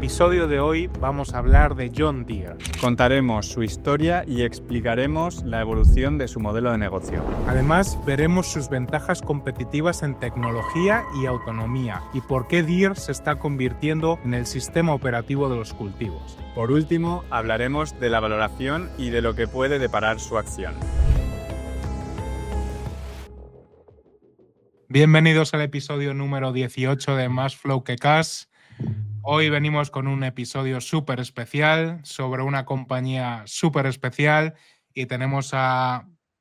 episodio de hoy vamos a hablar de John Deere. Contaremos su historia y explicaremos la evolución de su modelo de negocio. Además, veremos sus ventajas competitivas en tecnología y autonomía y por qué Deere se está convirtiendo en el sistema operativo de los cultivos. Por último, hablaremos de la valoración y de lo que puede deparar su acción. Bienvenidos al episodio número 18 de Más Flow que Cash. Hoy venimos con un episodio súper especial sobre una compañía súper especial y tenemos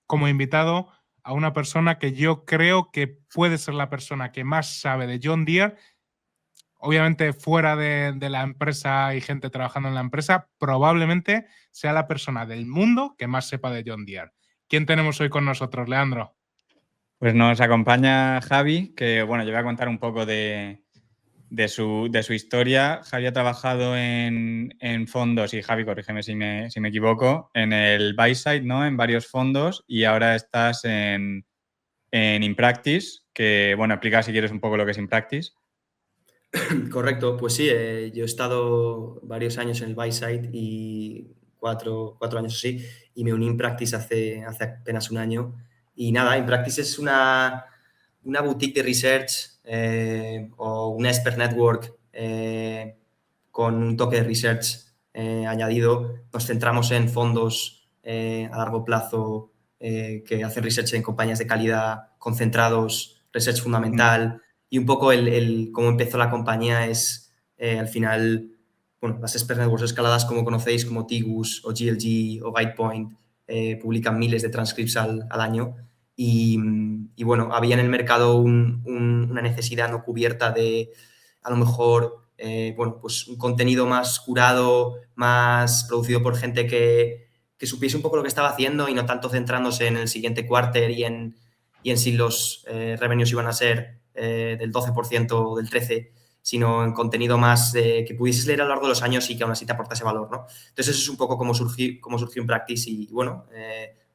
como invitado a una persona que yo creo que puede ser la persona que más sabe de John Deere. Obviamente fuera de la empresa y gente trabajando en la empresa, probablemente sea la persona del mundo que más sepa de John Deere. ¿Quién tenemos hoy con nosotros, Leandro? Pues nos acompaña Javi, que bueno, yo voy a contar un poco de su historia. Javi ha trabajado en fondos, y Javi, corrígeme si me equivoco, en el buy side, ¿no? En varios fondos, y ahora estás en InPractice, que bueno, explica si quieres un poco lo que es InPractice. Correcto, pues sí, yo he estado varios años en el buy side y cuatro años así, y me uní a InPractice hace apenas un año. Y nada, InPractice es una boutique de research o una expert network con un toque de research añadido. Nos centramos en fondos a largo plazo que hacen research en compañías de calidad, concentrados, research fundamental. Y un poco cómo empezó la compañía es, al final, bueno, las expert networks escaladas, como conocéis, como Tigus o GLG o Guidepoint, publican miles de transcripts al año. Y bueno, había en el mercado una necesidad no cubierta de, a lo mejor, bueno, pues un contenido más curado, más producido por gente que supiese un poco lo que estaba haciendo y no tanto centrándose en el siguiente quarter y en si los revenues iban a ser del 12% o del 13%, sino en contenido más que pudieses leer a lo largo de los años y que aún así te aportase valor, ¿no? Entonces eso es un poco cómo surgió InPractice y bueno,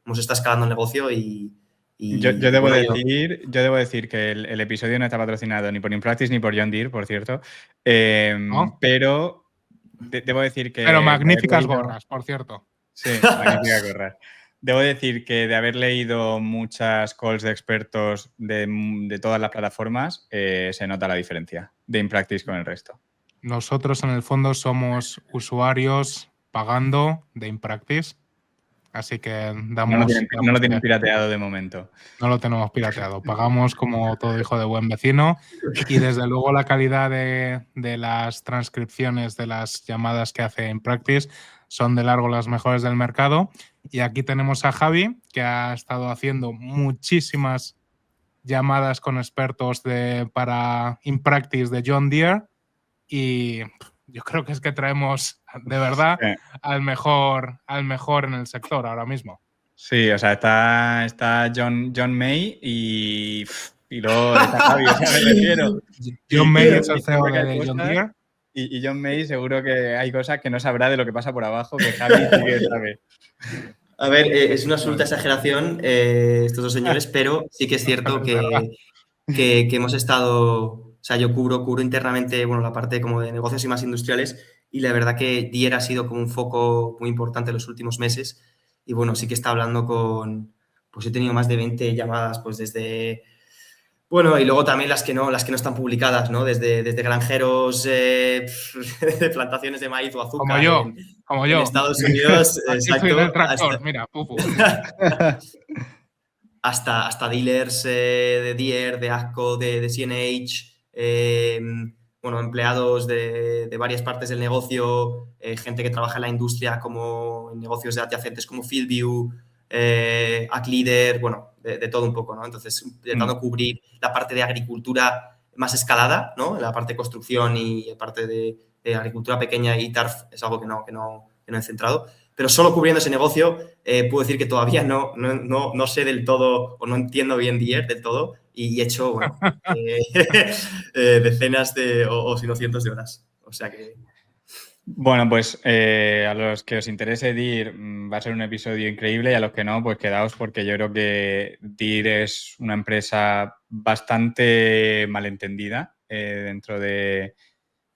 hemos estado escalando el negocio y Yo debo decir que el episodio no está patrocinado ni por InPractice ni por John Deere, por cierto, ¿No? pero debo decir que... Pero magníficas gorras, por cierto. Sí, magníficas gorras. Debo decir que de haber leído muchas calls de expertos de todas las plataformas, se nota la diferencia de InPractice con el resto. Nosotros en el fondo somos usuarios pagando de InPractice, así que No lo tienen pirateado de momento. No lo tenemos pirateado, pagamos como todo hijo de buen vecino y desde luego la calidad de las transcripciones de las llamadas que hace InPractice son de largo las mejores del mercado. Y aquí tenemos a Javi, que ha estado haciendo muchísimas llamadas con expertos para InPractice de John Deere y yo creo que es que traemos de verdad al mejor en el sector ahora mismo. Sí, o sea, está John May y luego está Javi, o sea, me refiero. John May es el CEO de John Deere. Y John May seguro que hay cosas que no sabrá de lo que pasa por abajo, que Javi sí que sabe. A ver, es una absoluta exageración estos dos señores, pero sí que es cierto que hemos estado, o sea, yo cubro internamente, bueno, la parte como de negocios y más industriales, y la verdad que Deere ha sido como un foco muy importante en los últimos meses, y bueno, sí que está hablando pues he tenido más de 20 llamadas, pues desde, bueno, y luego también las que no están publicadas, ¿no? Desde granjeros de plantaciones de maíz o azúcar como yo. En Estados Unidos, exacto. En el tractor, mira, pupu. hasta dealers de Deere, de AGCO, de CNH, bueno, empleados de varias partes del negocio, gente que trabaja en la industria como en negocios de adyacentes como Fieldview, AgLeader, bueno, de todo un poco, ¿no? Entonces, intentando cubrir la parte de agricultura más escalada, ¿no? La parte de construcción y la parte de agricultura pequeña y TARF es algo que no he centrado. Pero solo cubriendo ese negocio puedo decir que todavía no sé del todo o no entiendo bien Deere del todo y he hecho, bueno, decenas o si no cientos de horas. O sea que... Bueno, pues a los que os interese Deere va a ser un episodio increíble y a los que no, pues quedaos porque yo creo que Deere es una empresa bastante malentendida dentro de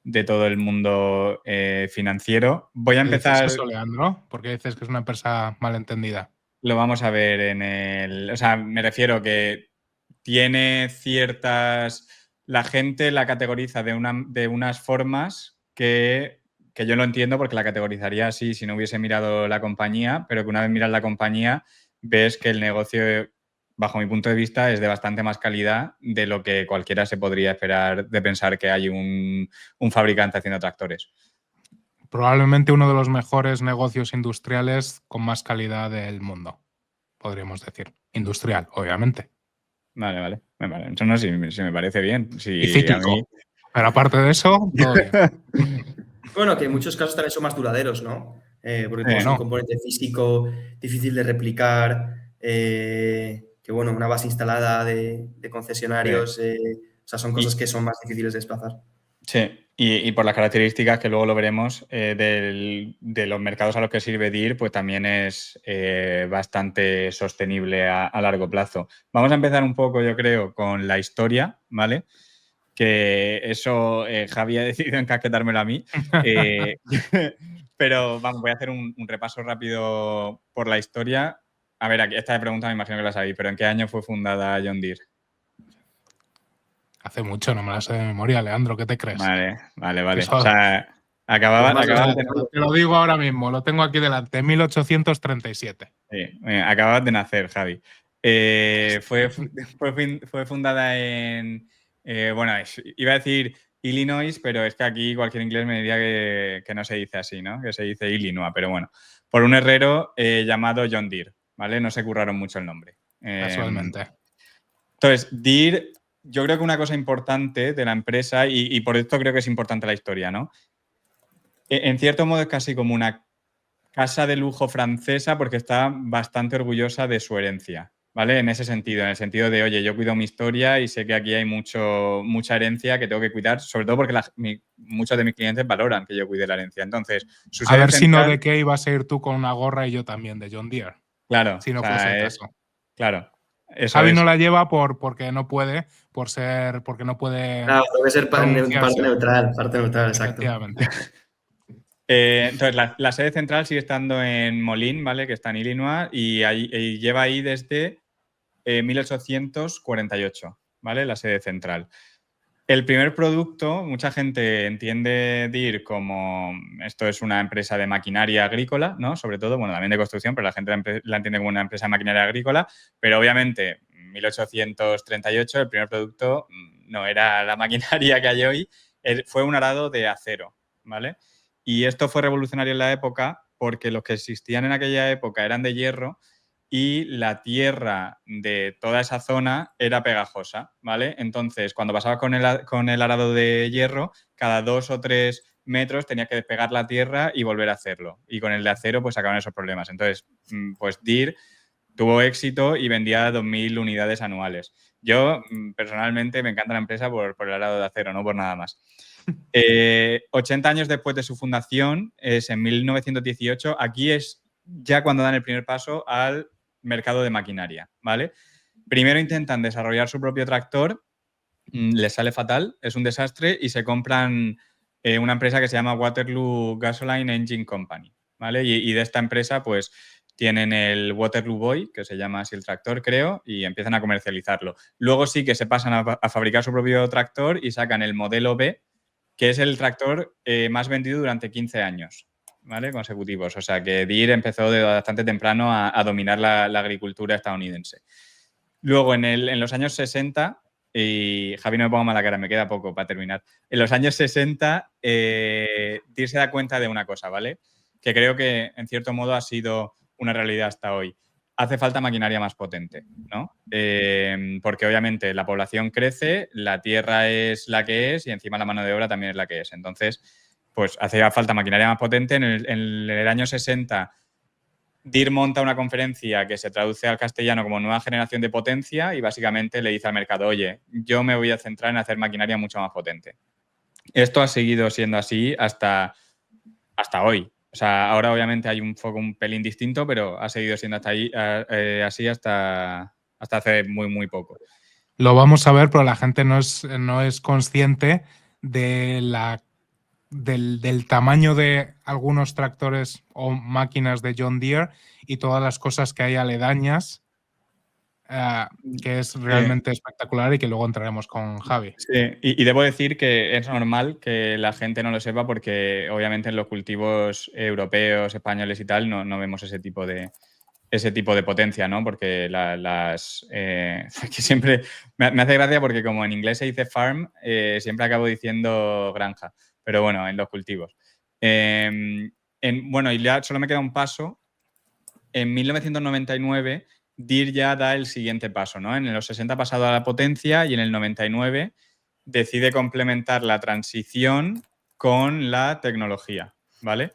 de todo el mundo financiero. Voy a ¿Qué dices empezar, eso, Leandro? ¿Por qué dices que es una empresa malentendida? lo vamos a ver en el... O sea, me refiero que tiene ciertas... La gente la categoriza de unas formas que yo lo entiendo porque la categorizaría así si no hubiese mirado la compañía, pero que una vez miras la compañía ves que el negocio, bajo mi punto de vista, es de bastante más calidad de lo que cualquiera se podría esperar de pensar que hay un fabricante haciendo tractores. Probablemente uno de los mejores negocios industriales con más calidad del mundo, podríamos decir. Industrial, obviamente. Vale. Eso no, si me parece bien. Y Si a cíclico. mí... Pero aparte de eso, todo bien. Bueno, que en muchos casos también son más duraderos, ¿no? Porque como es un Bueno, componente físico difícil de replicar, que bueno, una base instalada de concesionarios, o sea, son cosas que son más difíciles de desplazar. Sí, y por las características que luego lo veremos de los mercados a los que sirve DIR, pues también es bastante sostenible a largo plazo. Vamos a empezar un poco, yo creo, con la historia, ¿vale? Que eso Javi ha decidido encasquetármelo a mí. Pero vamos, voy a hacer un repaso rápido por la historia. A ver, aquí, esta pregunta me imagino que la sabéis, pero ¿en qué año fue fundada John Deere? hace mucho, no me la sé de memoria, Leandro, ¿qué te crees? Vale. Eso- O sea, acababa Pues más de tener... Te lo digo ahora mismo, lo tengo aquí delante, 1837. Sí, acababas de nacer, Javi. Fue fundada en, bueno, iba a decir Illinois, pero es que aquí cualquier inglés me diría que no se dice así, ¿no? Que se dice Illinois, pero bueno, por un herrero llamado John Deere, ¿vale? No se curraron mucho el nombre. Casualmente. Entonces, Deere, yo creo que una cosa importante de la empresa, y por esto creo que es importante la historia, ¿no? En cierto modo es casi como una casa de lujo francesa porque está bastante orgullosa de su herencia, ¿vale? En ese sentido, en el sentido de, oye, yo cuido mi historia y sé que aquí hay mucha herencia que tengo que cuidar, sobre todo porque muchos de mis clientes valoran que yo cuide la herencia. Entonces, su A sede ver si no central... de qué ibas a ir tú con una gorra y yo también, de John Deere, Claro, si no o fuese el sea, caso. claro, eso Javi es. no la lleva porque no puede, porque no puede Claro, tengo que ser pronunciarse. parte neutral, exacto. Efectivamente. Entonces, la sede central sigue estando en Moline, ¿vale? Que está en Illinois y lleva ahí desde 1848, ¿vale? La sede central. El primer producto, mucha gente entiende DIR como esto es una empresa de maquinaria agrícola, ¿no? Sobre todo, bueno, también de construcción, pero la gente la entiende como una empresa de maquinaria agrícola, pero obviamente 1838 el primer producto no era la maquinaria que hay hoy, fue un arado de acero, ¿vale? Y esto fue revolucionario en la época porque los que existían en aquella época eran de hierro y la tierra de toda esa zona era pegajosa, ¿vale? Entonces, cuando pasabas con el arado de hierro, cada 2 o 3 metros tenías que despegar la tierra y volver a hacerlo. Y con el de acero, pues acaban esos problemas. Entonces, pues Deere tuvo éxito y vendía 2.000 unidades anuales. Yo, personalmente, me encanta la empresa por el arado de acero, no por nada más. 80 años después de su fundación, es en 1918, aquí es ya cuando dan el primer paso al mercado de maquinaria, ¿vale? Primero intentan desarrollar su propio tractor, les sale fatal, es un desastre y se compran una empresa que se llama Waterloo Gasoline Engine Company, ¿vale? Y de esta empresa, pues, tienen el Waterloo Boy, que se llama así el tractor, creo, y empiezan a comercializarlo. Luego sí que se pasan a fabricar su propio tractor y sacan el modelo B, que es el tractor más vendido durante 15 años, ¿vale? Consecutivos. O sea que Deere empezó de bastante temprano a dominar la agricultura estadounidense. Luego, en los años 60, y Javi, no me pongo mala cara, me queda poco para terminar. En los años 60, Deere se da cuenta de una cosa, ¿vale? Que creo que, en cierto modo, ha sido una realidad hasta hoy. Hace falta maquinaria más potente, ¿no? Porque obviamente la población crece, la tierra es la que es y encima la mano de obra también es la que es. Entonces, pues hacía falta maquinaria más potente. En el año 60, Deere monta una conferencia que se traduce al castellano como Nueva Generación de Potencia y básicamente le dice al mercado, oye, yo me voy a centrar en hacer maquinaria mucho más potente. Esto ha seguido siendo así hasta hoy. O sea, ahora obviamente hay un foco un pelín distinto, pero ha seguido siendo hasta ahí, así hasta hace muy, muy poco. Lo vamos a ver, pero la gente no es consciente de la del tamaño de algunos tractores o máquinas de John Deere y todas las cosas que hay aledañas, que es realmente espectacular y que luego entraremos con Javi. Sí, y debo decir que es normal que la gente no lo sepa porque obviamente en los cultivos europeos, españoles y tal no vemos ese tipo de potencia, ¿no? Porque que siempre me hace gracia porque como en inglés se dice farm, siempre acabo diciendo granja, pero bueno, en los cultivos. Bueno, y ya solo me queda un paso. En 1999, Deere ya da el siguiente paso, ¿no? En los 60 ha pasado a la potencia y en el 99 decide complementar la transición con la tecnología, ¿vale?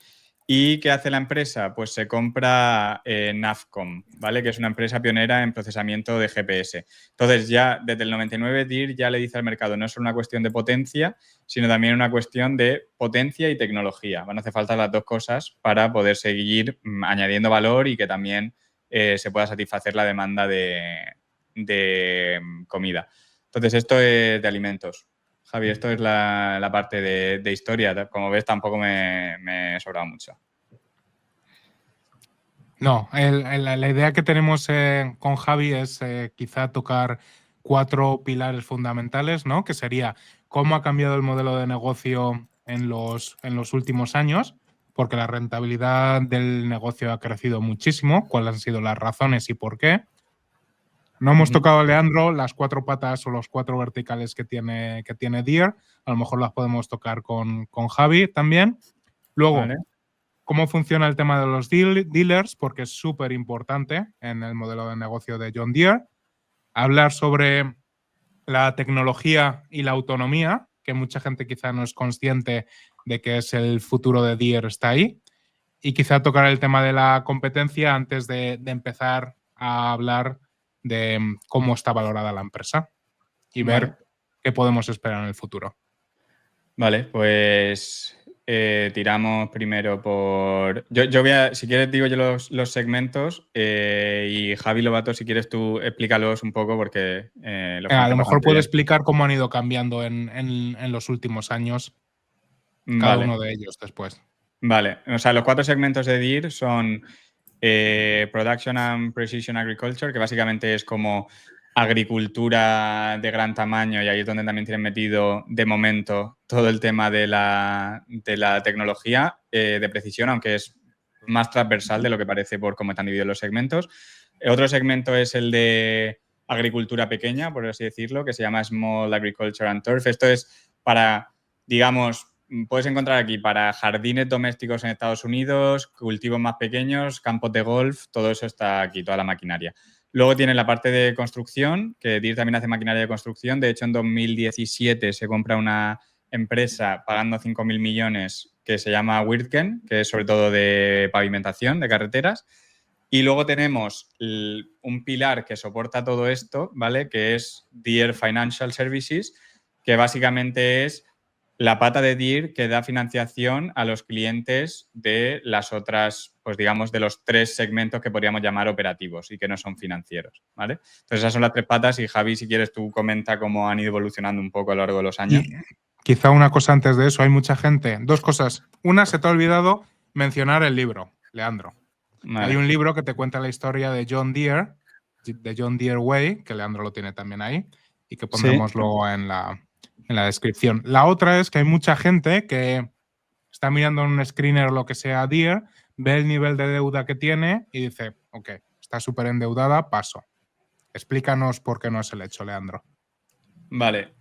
¿Y qué hace la empresa? Pues se compra Navcom, ¿vale? Que es una empresa pionera en procesamiento de GPS. Entonces ya desde el 99 Deere ya le dice al mercado, no es solo una cuestión de potencia, sino también una cuestión de potencia y tecnología. Van a hacer falta las dos cosas para poder seguir añadiendo valor y que también se pueda satisfacer la demanda de comida. Entonces esto es de alimentos. Javi, esto es la parte de historia. Como ves, tampoco me he sobrado mucho. No, la idea que tenemos con Javi es quizá tocar 4 pilares fundamentales, ¿no? Que sería cómo ha cambiado el modelo de negocio en los últimos años, porque la rentabilidad del negocio ha crecido muchísimo, cuáles han sido las razones y por qué. No hemos tocado, Leandro, las 4 patas o los 4 verticales que tiene Deere. A lo mejor las podemos tocar con Javi también. Luego, Vale. cómo funciona el tema de los dealers, porque es súper importante en el modelo de negocio de John Deere. Hablar sobre la tecnología y la autonomía, que mucha gente quizá no es consciente de que es el futuro de Deere, está ahí. Y quizá tocar el tema de la competencia antes de empezar a hablar de cómo está valorada la empresa y ver qué podemos esperar en el futuro. Vale, pues tiramos primero por... Yo voy a, si quieres digo yo los segmentos y Javi Lobato, si quieres tú explícalos un poco porque A lo mejor puedo bien. explicar cómo han ido cambiando en los últimos años cada uno de ellos después. Vale, o sea, los 4 segmentos de Deere son Production and Precision Agriculture, que básicamente es como agricultura de gran tamaño y ahí es donde también tienen metido de momento todo el tema de la tecnología de precisión, aunque es más transversal de lo que parece por cómo están divididos los segmentos. Otro segmento es el de agricultura pequeña, por así decirlo, que se llama Small Agriculture and Turf. Esto es para, digamos, puedes encontrar aquí para jardines domésticos en Estados Unidos, cultivos más pequeños, campos de golf, todo eso está aquí, toda la maquinaria. Luego tiene la parte de construcción, que Deere también hace maquinaria de construcción. De hecho, en 2017 se compra una empresa pagando 5.000 millones que se llama Wirtgen, que es sobre todo de pavimentación, de carreteras. Y luego tenemos un pilar que soporta todo esto, ¿vale? Que es Deere Financial Services, que básicamente es la pata de Deere que da financiación a los clientes de las otras, pues digamos, de los 3 segmentos que podríamos llamar operativos y que no son financieros, ¿vale? Entonces esas son las 3 patas y Javi, si quieres tú comenta cómo han ido evolucionando un poco a lo largo de los años. Y quizá una cosa antes de eso, hay mucha gente. 2 cosas. Una, se te ha olvidado mencionar el libro, Leandro. Vale. Hay un libro que te cuenta la historia de John Deere, de John Deere Way, que Leandro lo tiene también ahí y que pondremos luego en la descripción. La otra es que hay mucha gente que está mirando en un screener o lo que sea Deere, ve el nivel de deuda que tiene y dice, ok, está súper endeudada, paso. Explícanos por qué no es el hecho, Leandro. Vale,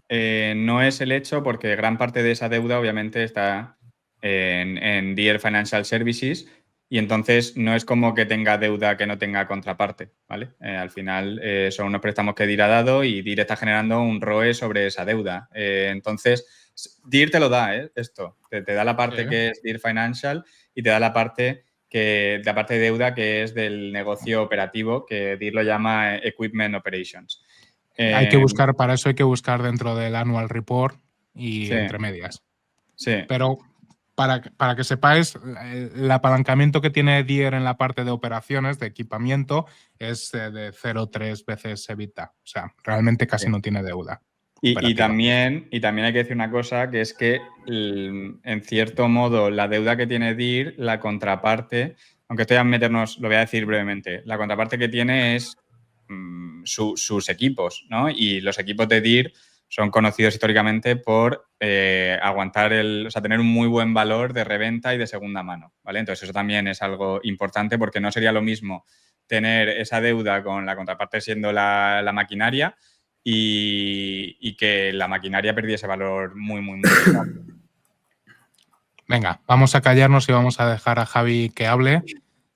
no es el hecho porque gran parte de esa deuda obviamente está en Deere Financial Services y entonces no es como que tenga deuda que no tenga contraparte, ¿vale? Al final son unos préstamos que Deere ha dado y Deere está generando un ROE sobre esa deuda. Entonces, Deere te lo da, esto. Te da la parte que es Deere Financial y te da la parte de deuda que es del negocio operativo, que Deere lo llama Equipment Operations. Hay que buscar, para eso hay que buscar dentro del annual report y entre medias. Sí. Pero para que sepáis, el apalancamiento que tiene Deere en la parte de operaciones, de equipamiento, es de 0,3 veces EBITDA. O sea, realmente casi no tiene deuda. Y cooperativa. también hay que decir una cosa, que es que en cierto modo la deuda que tiene DIR, la contraparte, aunque esto ya meternos, lo voy a decir brevemente, la contraparte que tiene es sus equipos, ¿no? Y los equipos de DIR son conocidos históricamente por aguantar o sea, tener un muy buen valor de reventa y de segunda mano, ¿vale? Entonces eso también es algo importante, porque no sería lo mismo tener esa deuda con la contraparte siendo la maquinaria y que la maquinaria perdiese valor muy, muy, muy rápido. Venga, vamos a callarnos y vamos a dejar a Javi que hable,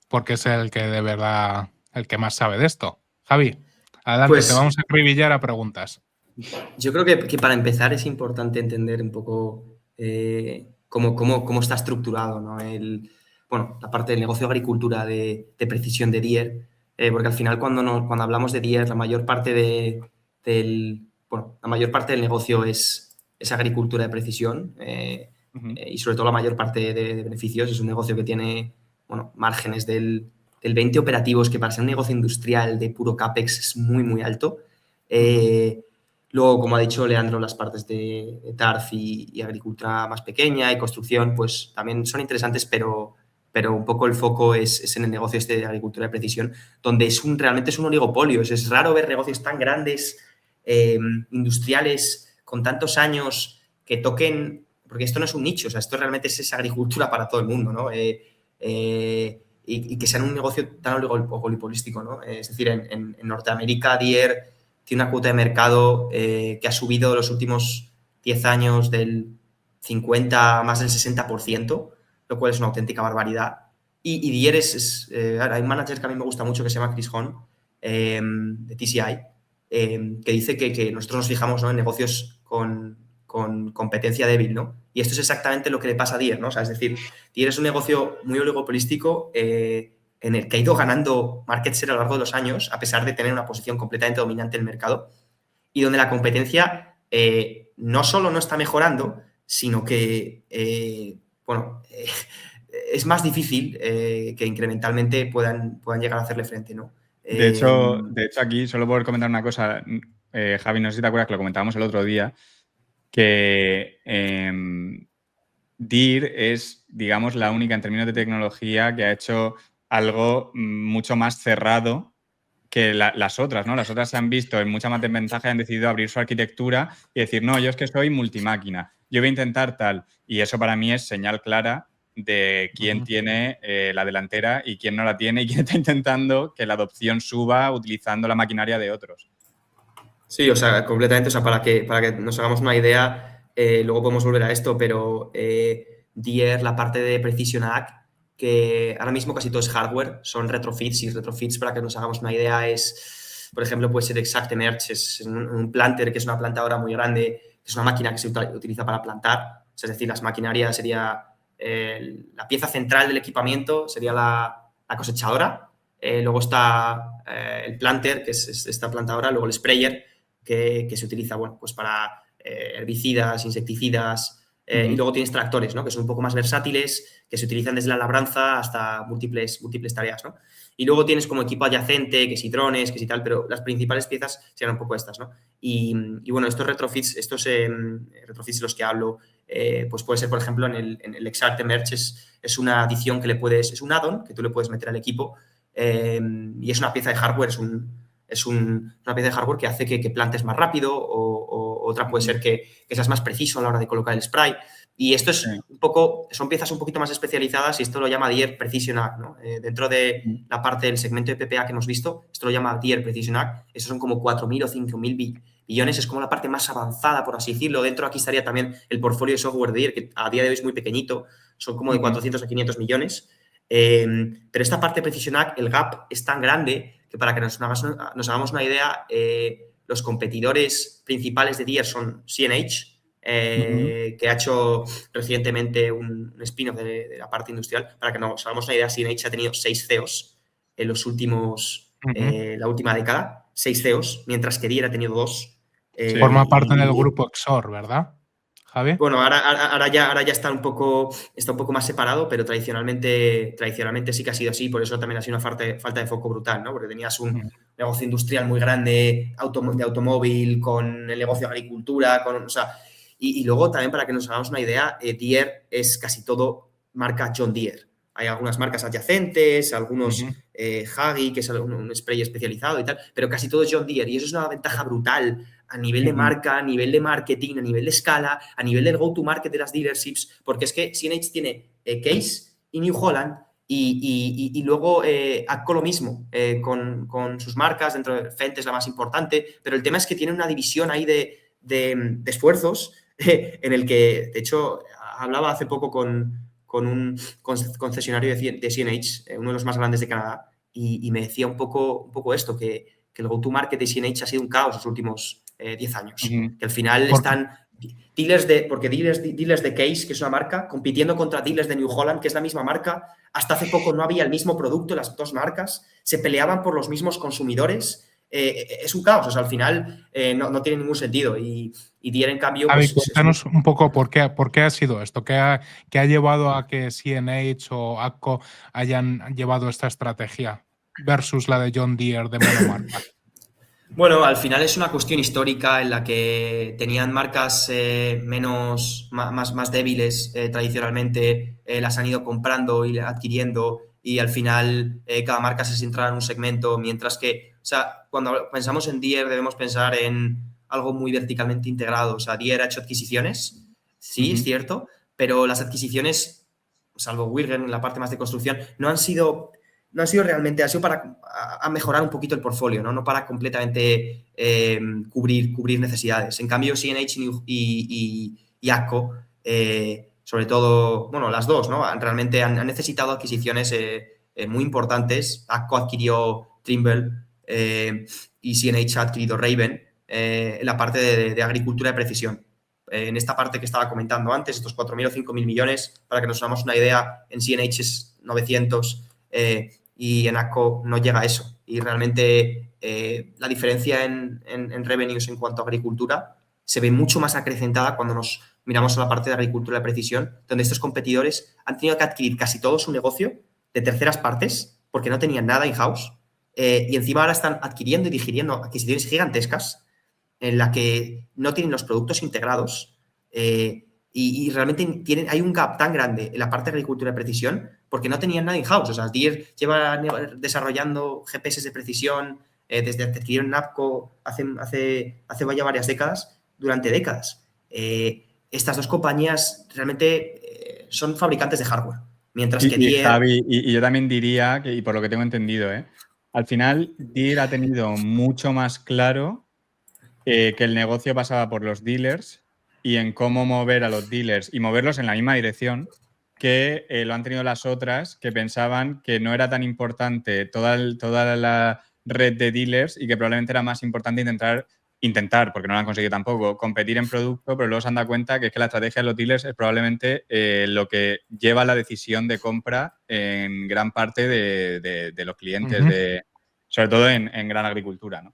porque es el que de verdad, el que más sabe de esto. Javi, adelante, te Pues vamos a acribillar a preguntas. yo creo que para empezar es importante entender un poco cómo está estructurado, ¿no? La parte del negocio de agricultura de precisión de Deere, porque al final cuando hablamos de Deere, la mayor parte del negocio es agricultura de precisión y sobre todo la mayor parte de beneficios. Es un negocio que tiene márgenes del 20 operativos, que para ser un negocio industrial de puro CAPEX es muy, muy alto. Luego, como ha dicho Leandro, las partes de TARF y agricultura más pequeña y construcción, pues también son interesantes, pero un poco el foco es en el negocio este de agricultura de precisión, donde realmente es un oligopolio. Es raro ver negocios tan grandes, industriales, con tantos años, que toquen, porque esto no es un nicho, o sea, esto realmente es esa agricultura para todo el mundo, ¿no? Y que sean un negocio tan oligopolístico, ¿no? Es decir, en Norteamérica, Deere tiene una cuota de mercado que ha subido los últimos 10 años del 50 a más del 60%, lo cual es una auténtica barbaridad. Y Deere hay un manager que a mí me gusta mucho que se llama Chris Hahn, de TCI, que dice que nosotros nos fijamos, ¿no?, en negocios con competencia débil, ¿no? Y esto es exactamente lo que le pasa a Deere, ¿no? O sea, es decir, Deere es un negocio muy oligopolístico en el que ha ido ganando market share a lo largo de los años, a pesar de tener una posición completamente dominante en el mercado, y donde la competencia no solo no está mejorando, sino que, es más difícil que incrementalmente puedan llegar a hacerle frente, ¿no? De hecho, aquí, solo por comentar una cosa, Javi, no sé si te acuerdas que lo comentábamos el otro día, que Deere es, digamos, la única en términos de tecnología que ha hecho algo mucho más cerrado que las otras, ¿no? Las otras se han visto en mucha más desventaja y han decidido abrir su arquitectura y decir, no, yo es que soy multimáquina, yo voy a intentar tal. Y eso para mí es señal clara de quién tiene la delantera y quién no la tiene y quién está intentando que la adopción suba utilizando la maquinaria de otros. Sí, o sea, completamente. O sea, para que nos hagamos una idea, luego podemos volver a esto, pero Deere, la parte de Precision Ag, que ahora mismo casi todo es hardware, son retrofits, y retrofits, para que nos hagamos una idea, por ejemplo, puede ser ExactEmerge, es un planter, que es una plantadora muy grande, que es una máquina que se utiliza para plantar. O sea, es decir, las maquinarias sería la pieza central del equipamiento, sería la cosechadora. Luego está el planter, que es esta plantadora, luego el sprayer, que se utiliza, pues para herbicidas, insecticidas, y luego tienes tractores, ¿no?, que son un poco más versátiles, que se utilizan desde la labranza hasta múltiples tareas, ¿no? Y luego tienes como equipo adyacente, que si drones, que si tal, pero las principales piezas serán un poco estas, ¿no? Y bueno, estos retrofits de los que hablo, pues puede ser, por ejemplo, en el ExactEmerge es una adición que es un add-on que tú le puedes meter al equipo, y es una pieza de hardware, una pieza de hardware que hace que plantes más rápido, o otra puede ser que seas más preciso a la hora de colocar el spray. Y esto es son piezas un poquito más especializadas, y esto lo llama Deere Precision Ag, ¿no? Dentro de la parte del segmento de PPA que hemos visto, esto lo llama Deere Precision Ag. Estos son como 4.000 o 5.000 billones, es como la parte más avanzada, por así decirlo. Dentro aquí estaría también el portfolio de software de Deere, que a día de hoy es muy pequeñito, son como de 400 a 500 millones. Pero esta parte de Precision Ag, el gap es tan grande que, para que nos hagamos una idea, los competidores principales de Deere son CNH, que ha hecho recientemente un spin-off de la parte industrial. Para que nos hagamos una idea, CNH ha tenido 6 CEOs en los últimos, la última década, 6 CEOs, mientras que Deere ha tenido 2. Forma parte del grupo Exor, ¿verdad, Javi? Bueno, ahora ya está un poco más separado, pero tradicionalmente sí que ha sido así. Por eso también ha sido una falta de foco brutal, ¿no? Porque tenías un negocio industrial muy grande de automóvil, con el negocio de agricultura, o sea, y luego también para que nos hagamos una idea, Deere es casi todo marca John Deere. Hay algunas marcas adyacentes, algunos Huggy, que es un spray especializado y tal, pero casi todo es John Deere. Y eso es una ventaja brutal a nivel de marca, a nivel de marketing, a nivel de escala, a nivel del go-to-market de las dealerships, porque es que CNH tiene Case y New Holland y luego AGCO lo mismo, con sus marcas, dentro de Fendt es la más importante, pero el tema es que tiene una división ahí de esfuerzos en el que, de hecho, hablaba hace poco con un concesionario de CNH, uno de los más grandes de Canadá, y me decía un poco esto, que el go-to-market de CNH ha sido un caos los últimos 10 años. Que al final están dealers de Case, que es una marca, compitiendo contra dealers de New Holland, que es la misma marca. Hasta hace poco no había el mismo producto, las dos marcas, se peleaban por los mismos consumidores. Es un caos, o sea, al final no tiene ningún sentido. Y Deere, en cambio... Javi, cuéntanos un poco por qué ha sido esto, qué ha llevado a que CNH o AGCO hayan llevado esta estrategia versus la de John Deere de monomarca. Bueno, al final es una cuestión histórica en la que tenían marcas más débiles tradicionalmente, las han ido comprando y adquiriendo, y al final cada marca se centra en un segmento, mientras que, o sea, cuando pensamos en Deere debemos pensar en algo muy verticalmente integrado. O sea, Deere ha hecho adquisiciones, sí, es cierto, pero las adquisiciones, salvo Wirgen en la parte más de construcción, no han sido realmente, ha sido para mejorar un poquito el portfolio, no para completamente cubrir necesidades. En cambio, CNH y AGCO, sobre todo, bueno, las dos, ¿no? Realmente han necesitado adquisiciones muy importantes. AGCO adquirió Trimble y CNH ha adquirido Raven en la parte de agricultura de precisión. En esta parte que estaba comentando antes, estos 4.000 o 5.000 millones, para que nos hagamos una idea, en CNH es 900 y en AGCO no llega a eso. Y realmente la diferencia en revenues en cuanto a agricultura se ve mucho más acrecentada cuando nos miramos a la parte de agricultura de precisión, donde estos competidores han tenido que adquirir casi todo su negocio de terceras partes porque no tenían nada in-house, y encima ahora están adquiriendo y digiriendo adquisiciones gigantescas en la que no tienen los productos integrados, y realmente hay un gap tan grande en la parte de agricultura de precisión porque no tenían nada in-house. O sea, Deere lleva desarrollando GPS de precisión desde que adquirieron AGCO hace ya varias décadas, durante décadas. Estas dos compañías realmente son fabricantes de hardware, mientras que Deere... Javi, y yo también diría, y por lo que tengo entendido, al final Deere ha tenido mucho más claro que el negocio pasaba por los dealers y en cómo mover a los dealers y moverlos en la misma dirección, que lo han tenido las otras que pensaban que no era tan importante toda la red de dealers y que probablemente era más importante intentar, porque no lo han conseguido tampoco, competir en producto, pero luego se han dado cuenta que es que la estrategia de los dealers es probablemente lo que lleva la decisión de compra en gran parte de los clientes, sobre todo en gran agricultura, ¿no?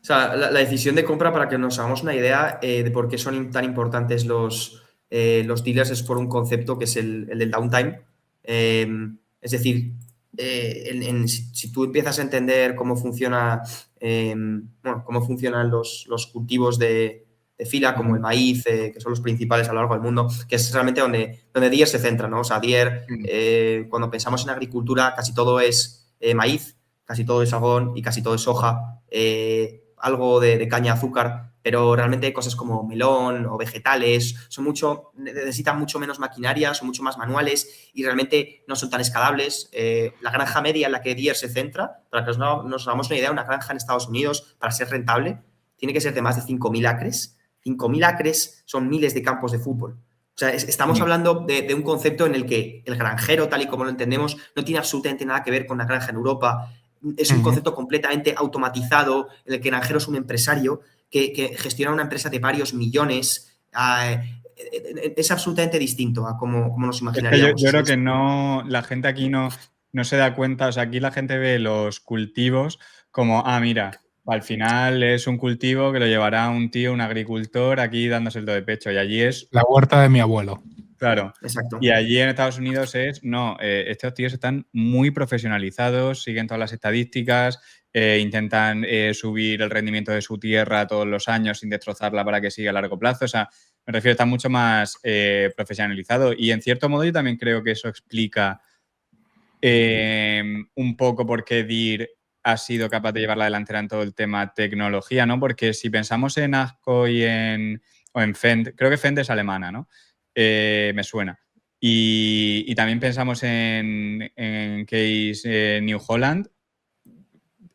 O sea, la decisión de compra, para que nos hagamos una idea de por qué son tan importantes los dealers, es por un concepto que es el del downtime. Es decir, si tú empiezas a entender cómo funcionan los cultivos de fila, como el maíz, que son los principales a lo largo del mundo, que es realmente donde Deere se centra, ¿no? O sea, Deere, cuando pensamos en agricultura, casi todo es maíz, casi todo es algodón y casi todo es soja, algo de caña de azúcar, pero realmente cosas como melón o vegetales necesitan mucho menos maquinaria, son mucho más manuales y realmente no son tan escalables. La granja media en la que Deere se centra, para que nos hagamos una idea, una granja en Estados Unidos, para ser rentable, tiene que ser de más de 5.000 acres. 5.000 acres son miles de campos de fútbol. O sea, estamos hablando de un concepto en el que el granjero, tal y como lo entendemos, no tiene absolutamente nada que ver con la granja en Europa. Es un concepto completamente automatizado, en el que el granjero es un empresario que gestiona una empresa de varios millones. Es absolutamente distinto a como nos imaginaríamos. Yo creo que la gente aquí no se da cuenta. O sea, aquí la gente ve los cultivos como, mira, al final es un cultivo que lo llevará un tío, un agricultor, aquí dándose el do de pecho. Y allí es... La huerta de mi abuelo. Claro. Exacto. Y allí en Estados Unidos estos tíos están muy profesionalizados, siguen todas las estadísticas, intentan subir el rendimiento de su tierra todos los años sin destrozarla para que siga a largo plazo. O sea, me refiero, está mucho más profesionalizado y en cierto modo yo también creo que eso explica un poco por qué Deere ha sido capaz de llevar la delantera en todo el tema tecnología, ¿no? Porque si pensamos en AGCO o en Fendt, creo que Fendt es alemana, ¿no? Me suena. Y también pensamos en Case New Holland.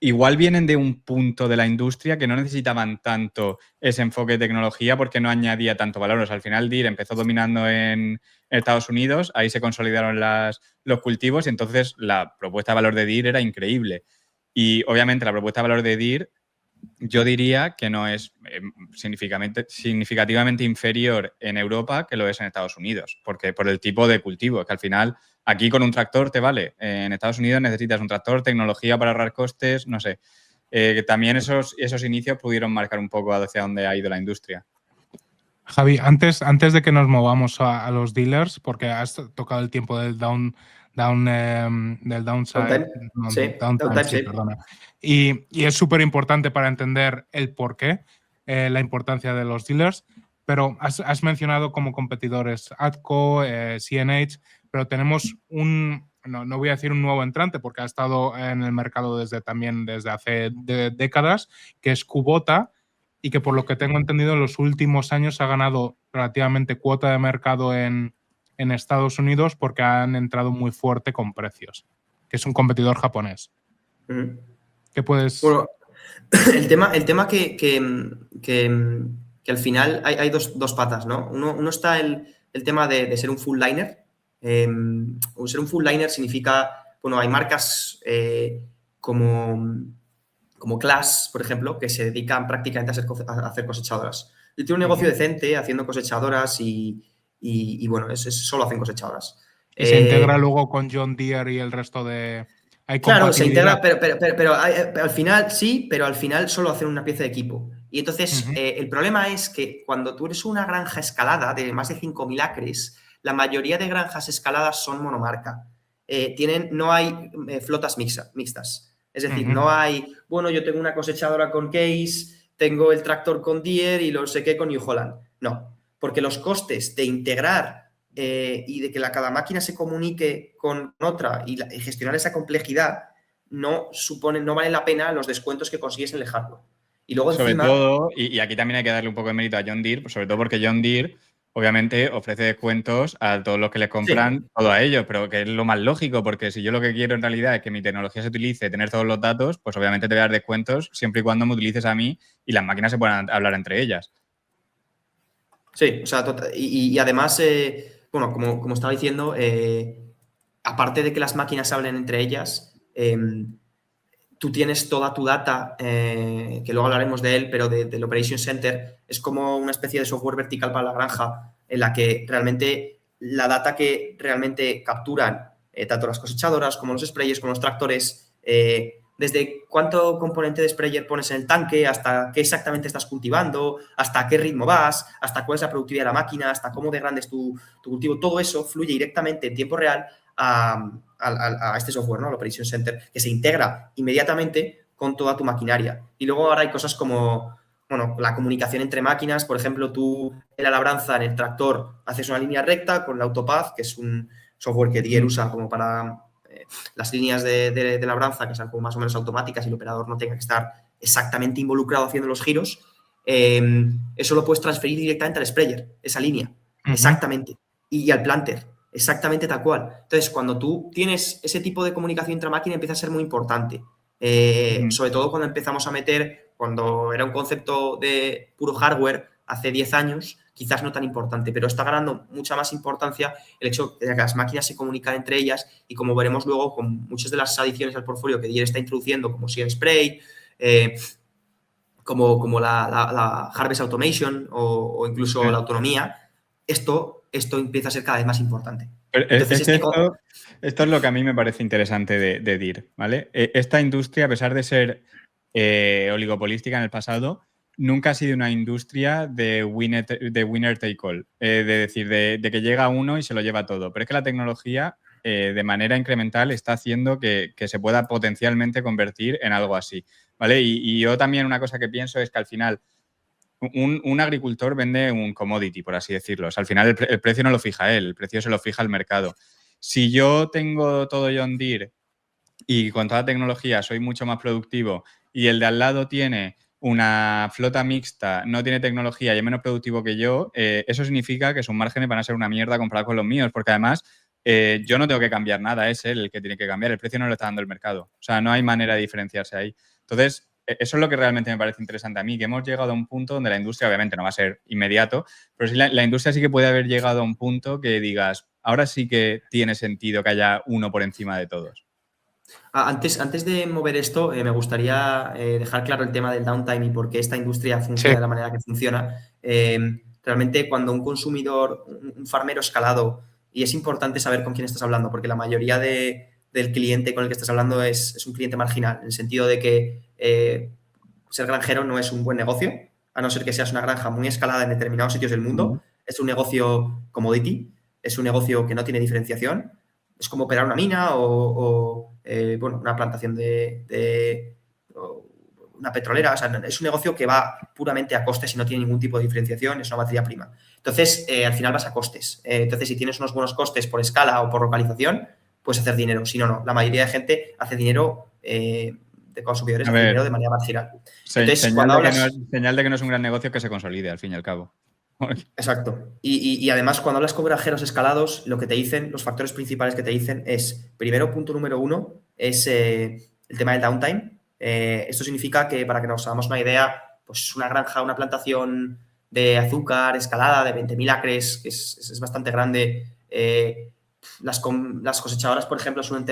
Igual vienen de un punto de la industria que no necesitaban tanto ese enfoque de tecnología porque no añadía tanto valor. O sea, al final Deere empezó dominando en Estados Unidos, ahí se consolidaron los cultivos y entonces la propuesta de valor de Deere era increíble. Y obviamente la propuesta de valor de Deere yo diría que no es significativamente inferior en Europa que lo es en Estados Unidos, porque por el tipo de cultivo, que al final aquí con un tractor te vale. En Estados Unidos necesitas un tractor, tecnología para ahorrar costes, no sé. También esos inicios pudieron marcar un poco hacia dónde ha ido la industria. Javi, antes de que nos movamos a los dealers, porque has tocado el tiempo del downside, downtime, sí, perdona. Y es súper importante para entender el por qué, la importancia de los dealers, pero has mencionado como competidores AGCO, CNH, pero tenemos no voy a decir un nuevo entrante porque ha estado en el mercado desde hace décadas, que es Kubota, y que por lo que tengo entendido en los últimos años ha ganado relativamente cuota de mercado en Estados Unidos porque han entrado muy fuerte con precios, que es un competidor japonés. ¿Qué puedes...? Bueno, el tema que al final hay dos patas, ¿no? Uno está el tema de ser un full liner. Ser un full liner significa, bueno, hay marcas como Class, por ejemplo, que se dedican prácticamente a hacer cosechadoras. Yo tengo un negocio decente haciendo cosechadoras y bueno, solo hacen cosechadoras. ¿Y se integra luego con John Deere y el resto de...? Claro, se integra, pero al final sí, pero al final solo hacen una pieza de equipo. Y entonces el problema es que cuando tú eres una granja escalada de más de 5.000 acres, la mayoría de granjas escaladas son monomarca. No hay flotas mixtas. Es decir, no hay, bueno, yo tengo una cosechadora con Case, tengo el tractor con Deere y lo sequé con New Holland. No, porque los costes de integrar y de que cada máquina se comunique con otra y gestionar esa complejidad no vale la pena los descuentos que consigues en el hardware. Y luego sobre encima, todo, y aquí también hay que darle un poco de mérito a John Deere, sobre todo porque John Deere obviamente ofrece descuentos a todos los que les compran, sí, todo a ellos, pero que es lo más lógico, porque si yo lo que quiero en realidad es que mi tecnología se utilice, tener todos los datos, pues obviamente te voy a dar descuentos siempre y cuando me utilices a mí y las máquinas se puedan hablar entre ellas. Sí, o sea, y además, bueno, como estaba diciendo, aparte de que las máquinas hablen entre ellas, tú tienes toda tu data, que luego hablaremos de él, pero del Operation Center, es como una especie de software vertical para la granja, en la que realmente la data que realmente capturan tanto las cosechadoras como los sprayers, como los tractores, desde cuánto componente de sprayer pones en el tanque, hasta qué exactamente estás cultivando, hasta qué ritmo vas, hasta cuál es la productividad de la máquina, hasta cómo de grande es tu cultivo, todo eso fluye directamente en tiempo real a este software, ¿no? Al Operation Center, que se integra inmediatamente con toda tu maquinaria. Y luego ahora hay cosas como, bueno, la comunicación entre máquinas. Por ejemplo, tú en la labranza, en el tractor, haces una línea recta con la Autopath, que es un software que Deere usa como para las líneas de labranza, que sean como más o menos automáticas y el operador no tenga que estar exactamente involucrado haciendo los giros. Eso lo puedes transferir directamente al sprayer, esa línea, exactamente, y al planter. Exactamente tal cual. Entonces, cuando tú tienes ese tipo de comunicación intramáquina, empieza a ser muy importante. Sobre todo cuando empezamos a meter, cuando era un concepto de puro hardware hace 10 años, quizás no tan importante, pero está ganando mucha más importancia el hecho de que las máquinas se comunican entre ellas y como veremos luego con muchas de las adiciones al portfolio que Deere está introduciendo, como CN Spray, como la Harvest Automation o incluso la autonomía, esto empieza a ser cada vez más importante. Entonces, esto es lo que a mí me parece interesante de Deere, ¿vale? Esta industria, a pesar de ser oligopolística en el pasado, nunca ha sido una industria de winner take all, de decir, de que llega uno y se lo lleva todo. Pero es que la tecnología de manera incremental está haciendo que se pueda potencialmente convertir en algo así, ¿vale? Y yo también una cosa que pienso es que al final un agricultor vende un commodity, por así decirlo. O sea, al final el precio no lo fija él, el precio se lo fija el mercado. Si yo tengo todo John Deere y con toda la tecnología soy mucho más productivo y el de al lado tiene una flota mixta, no tiene tecnología y es menos productivo que yo, eso significa que sus márgenes van a ser una mierda comparado con los míos, porque además yo no tengo que cambiar nada, es él el que tiene que cambiar, el precio no lo está dando el mercado. O sea, no hay manera de diferenciarse ahí. Entonces, eso es lo que realmente me parece interesante a mí, que hemos llegado a un punto donde la industria, obviamente no va a ser inmediato, pero sí la industria sí que puede haber llegado a un punto que digas, ahora sí que tiene sentido que haya uno por encima de todos. Antes de mover esto, me gustaría dejar claro el tema del downtime y por qué esta industria funciona de la manera que funciona. Realmente, cuando un consumidor, un farmero escalado, y es importante saber con quién estás hablando, porque la mayoría del cliente con el que estás hablando es un cliente marginal, en el sentido de que ser granjero no es un buen negocio, a no ser que seas una granja muy escalada en determinados sitios del mundo. Es un negocio commodity, es un negocio que no tiene diferenciación. Es como operar una mina o una plantación de una petrolera. O sea, es un negocio que va puramente a costes y no tiene ningún tipo de diferenciación, es una materia prima. Entonces, al final vas a costes. Entonces, si tienes unos buenos costes por escala o por localización, puedes hacer dinero. Si no, no. La mayoría de gente hace dinero de consumidores, hace dinero de manera marginal. Entonces, señal de que no es un gran negocio que se consolide, al fin y al cabo. Exacto. Y además, cuando hablas con granjeros escalados, lo que te dicen, los factores principales que te dicen es, primero, punto número uno, es el tema del downtime. Esto significa que, para que nos hagamos una idea, pues una granja, una plantación de azúcar escalada de 20.000 acres, que es bastante grande. Las cosechadoras, por ejemplo, suelen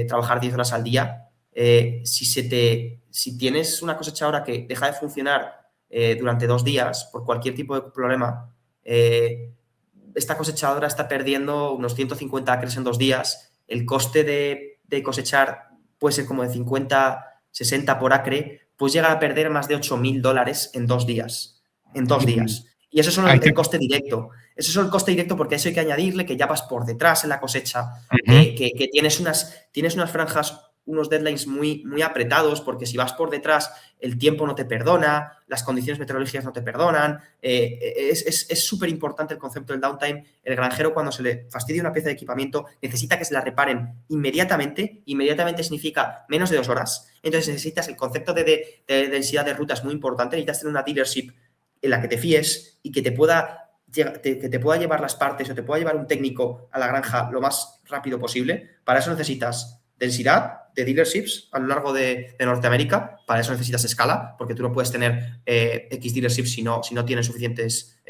trabajar 10 horas al día. Si tienes una cosechadora que deja de funcionar durante 2 días por cualquier tipo de problema, esta cosechadora está perdiendo unos 150 acres en 2 días. El coste de cosechar puede ser como de 50, 60 por acre, pues llega a perder más de $8.000 en 2 días. En 2 días. Y eso es el coste directo. Eso es el coste directo, porque a eso hay que añadirle que ya vas por detrás en la cosecha, que tienes unas franjas, unos deadlines muy, muy apretados, porque si vas por detrás el tiempo no te perdona, las condiciones meteorológicas no te perdonan. Es súper importante el concepto del downtime. El granjero, cuando se le fastidia una pieza de equipamiento, necesita que se la reparen inmediatamente. Inmediatamente significa menos de 2 horas. Entonces necesitas el concepto de densidad de ruta, es muy importante. Necesitas tener una dealership en la que te fíes y que te pueda llevar las partes o te pueda llevar un técnico a la granja lo más rápido posible. Para eso necesitas densidad de dealerships a lo largo de Norteamérica. Para eso necesitas escala, porque tú no puedes tener X dealerships si no tienes suficientes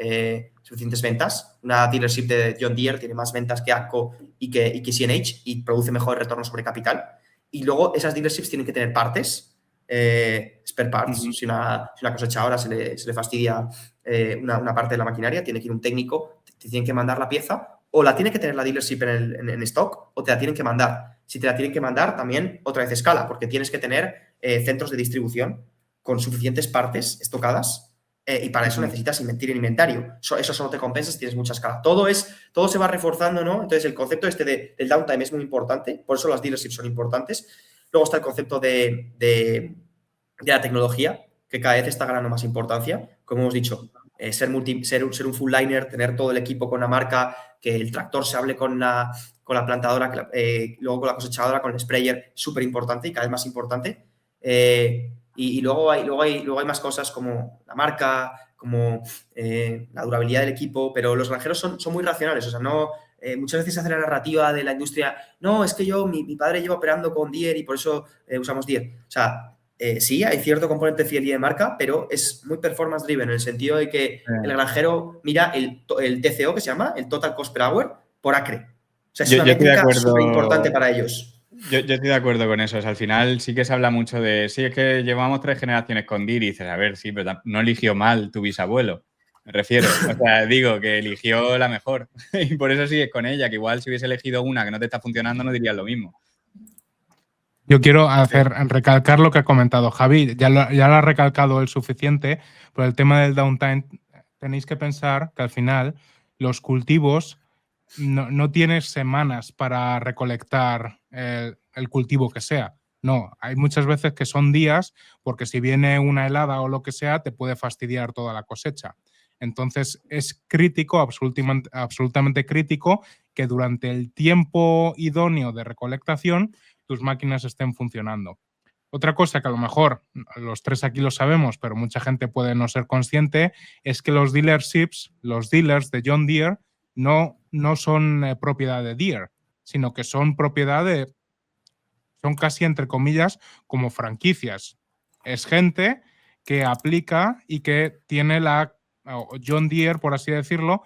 ventas. Una dealership de John Deere tiene más ventas que AGCO y que CNH y produce mejor retorno sobre capital. Y luego esas dealerships tienen que tener partes, spare parts. Si una cosechadora se le fastidia una parte de la maquinaria, tiene que ir un técnico, te tienen que mandar la pieza, o la tiene que tener la dealership en stock, o te la tienen que mandar. Si te la tienen que mandar, también otra vez escala, porque tienes que tener centros de distribución con suficientes partes estocadas, y para eso necesitas invertir en inventario. Eso solo te compensa si tienes mucha escala. Todo se va reforzando, ¿no? Entonces, el concepto del downtime es muy importante, por eso las dealerships son importantes. Luego está el concepto de la tecnología, que cada vez está ganando más importancia. Como hemos dicho, ser un full liner, tener todo el equipo con la marca, que el tractor se hable con la plantadora, luego con la cosechadora, con el sprayer, súper importante y cada vez más importante. Y luego hay más cosas como la marca, como la durabilidad del equipo, pero los granjeros son muy racionales. O sea, no, muchas veces se hace la narrativa de la industria, no, es que mi padre lleva operando con Deere y por eso usamos Deere. O sea, sí, hay cierto componente de fidelidad de marca, pero es muy performance driven, en el sentido de que el granjero mira el TCO, que se llama, el Total Cost per Hour, por acre. O sea, es una métrica súper importante para ellos. Yo estoy de acuerdo con eso. O sea, al final sí que se habla mucho de, sí, es que llevamos 3 generaciones con Deere y dices, a ver, sí, pero no eligió mal tu bisabuelo. Me refiero. O sea, digo que eligió la mejor. Y por eso sigues con ella, que igual si hubiese elegido una que no te está funcionando no dirías lo mismo. Yo quiero recalcar lo que ha comentado Javi. Ya lo ha recalcado el suficiente, pero el tema del downtime, tenéis que pensar que al final los cultivos no tienes semanas para recolectar el cultivo que sea. No, hay muchas veces que son días, porque si viene una helada o lo que sea, te puede fastidiar toda la cosecha. Entonces es crítico, absolutamente crítico, que durante el tiempo idóneo de recolectación tus máquinas estén funcionando. Otra cosa que a lo mejor los tres aquí lo sabemos, pero mucha gente puede no ser consciente, es que los dealerships, los dealers de John Deere, no son propiedad de Deere, sino que son propiedad de, son casi entre comillas como franquicias. Es gente que aplica y que tiene John Deere, por así decirlo,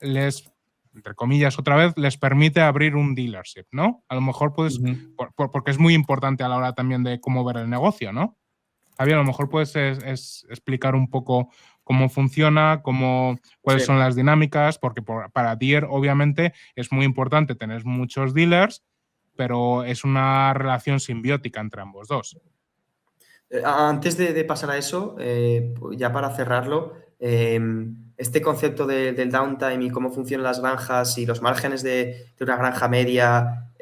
entre comillas otra vez, les permite abrir un dealership, ¿no? A lo mejor puedes, porque es muy importante a la hora también de cómo ver el negocio, ¿no? Javier, a lo mejor puedes explicar un poco cómo funciona, cuáles son las dinámicas, porque para Deere obviamente es muy importante tener muchos dealers, pero es una relación simbiótica entre ambos dos. Antes de pasar a eso, ya para cerrarlo, este concepto del downtime y cómo funcionan las granjas y los márgenes de una granja media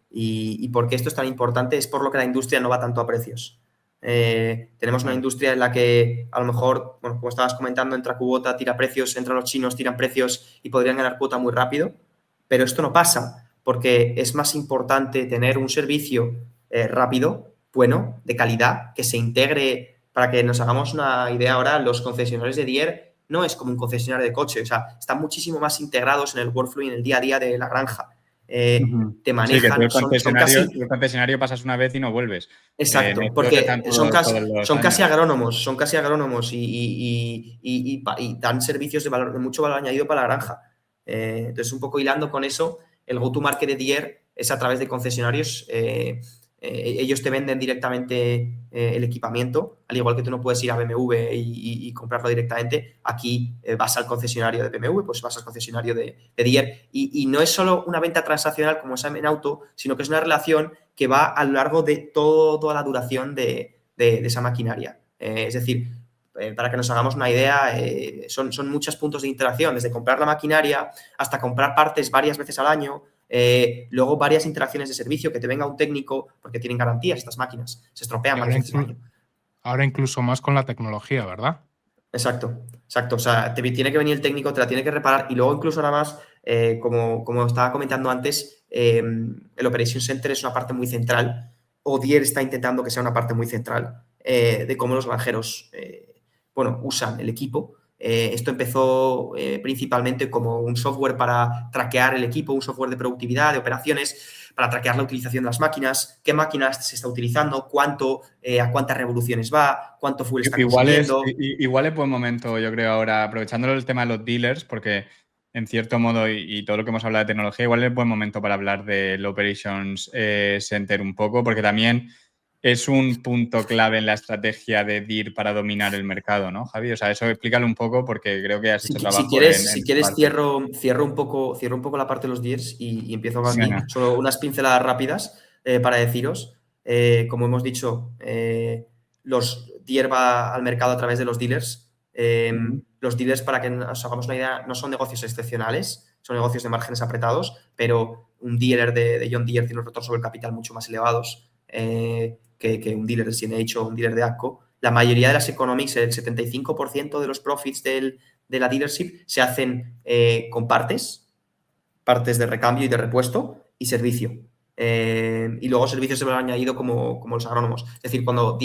y por qué esto es tan importante, es por lo que la industria no va tanto a precios. Tenemos una industria en la que a lo mejor, bueno, como estabas comentando, entra Kubota, tira precios, entran los chinos, tiran precios y podrían ganar cuota muy rápido, pero esto no pasa porque es más importante tener un servicio rápido, bueno, de calidad, que se integre. Para que nos hagamos una idea ahora, los concesionarios de Deere no es como un concesionario de coche, o sea, están muchísimo más integrados en el workflow y en el día a día de la granja. Te manejan, sí, que el concesionario pasas una vez y no vuelves. Exacto, porque son casi agrónomos y dan servicios de mucho valor añadido para la granja. Entonces, un poco hilando con eso, el go-to-market de Deere es a través de concesionarios. Ellos te venden directamente el equipamiento, al igual que tú no puedes ir a BMW y comprarlo directamente. Aquí vas al concesionario de BMW, pues vas al concesionario de Deere. Y no es solo una venta transaccional como es en auto, sino que es una relación que va a lo largo de toda la duración de esa maquinaria. Es decir, para que nos hagamos una idea, son muchos puntos de interacción, desde comprar la maquinaria hasta comprar partes varias veces al año. Luego varias interacciones de servicio, que te venga un técnico, porque tienen garantías estas máquinas, se estropean varias veces al año. Ahora incluso más con la tecnología, ¿verdad? Exacto. O sea, te tiene que venir el técnico, te la tiene que reparar y luego incluso nada más, como estaba comentando antes, el Operation Center es una parte muy central, o Deere está intentando que sea una parte muy central de cómo los granjeros usan el equipo. Esto empezó principalmente como un software para traquear el equipo, un software de productividad, de operaciones, para traquear la utilización de las máquinas, qué máquinas se está utilizando, a cuántas revoluciones va, cuánto fuel está consumiendo. Igual es buen momento, yo creo, ahora, aprovechando el tema de los dealers, porque en cierto modo, y todo lo que hemos hablado de tecnología, igual es buen momento para hablar del Operations Center un poco, porque también es un punto clave en la estrategia de Deere para dominar el mercado, ¿no, Javi? O sea, eso explícalo un poco porque creo que has hecho trabajo. Si quieres cierro un poco la parte de los Deers y empiezo aquí. Solo unas pinceladas rápidas para deciros. Como hemos dicho, los Deere va al mercado a través de los dealers. Los dealers, para que nos hagamos una idea, no son negocios excepcionales, son negocios de márgenes apretados, pero un dealer de John Deere tiene un retorno sobre el capital mucho más elevados que un dealer de CNH o un dealer de AGCO. La mayoría de las economics, el 75% de los profits de la dealership se hacen con partes de recambio y de repuesto y servicio. Y luego servicios de valor añadido como los agrónomos. Es decir, cuando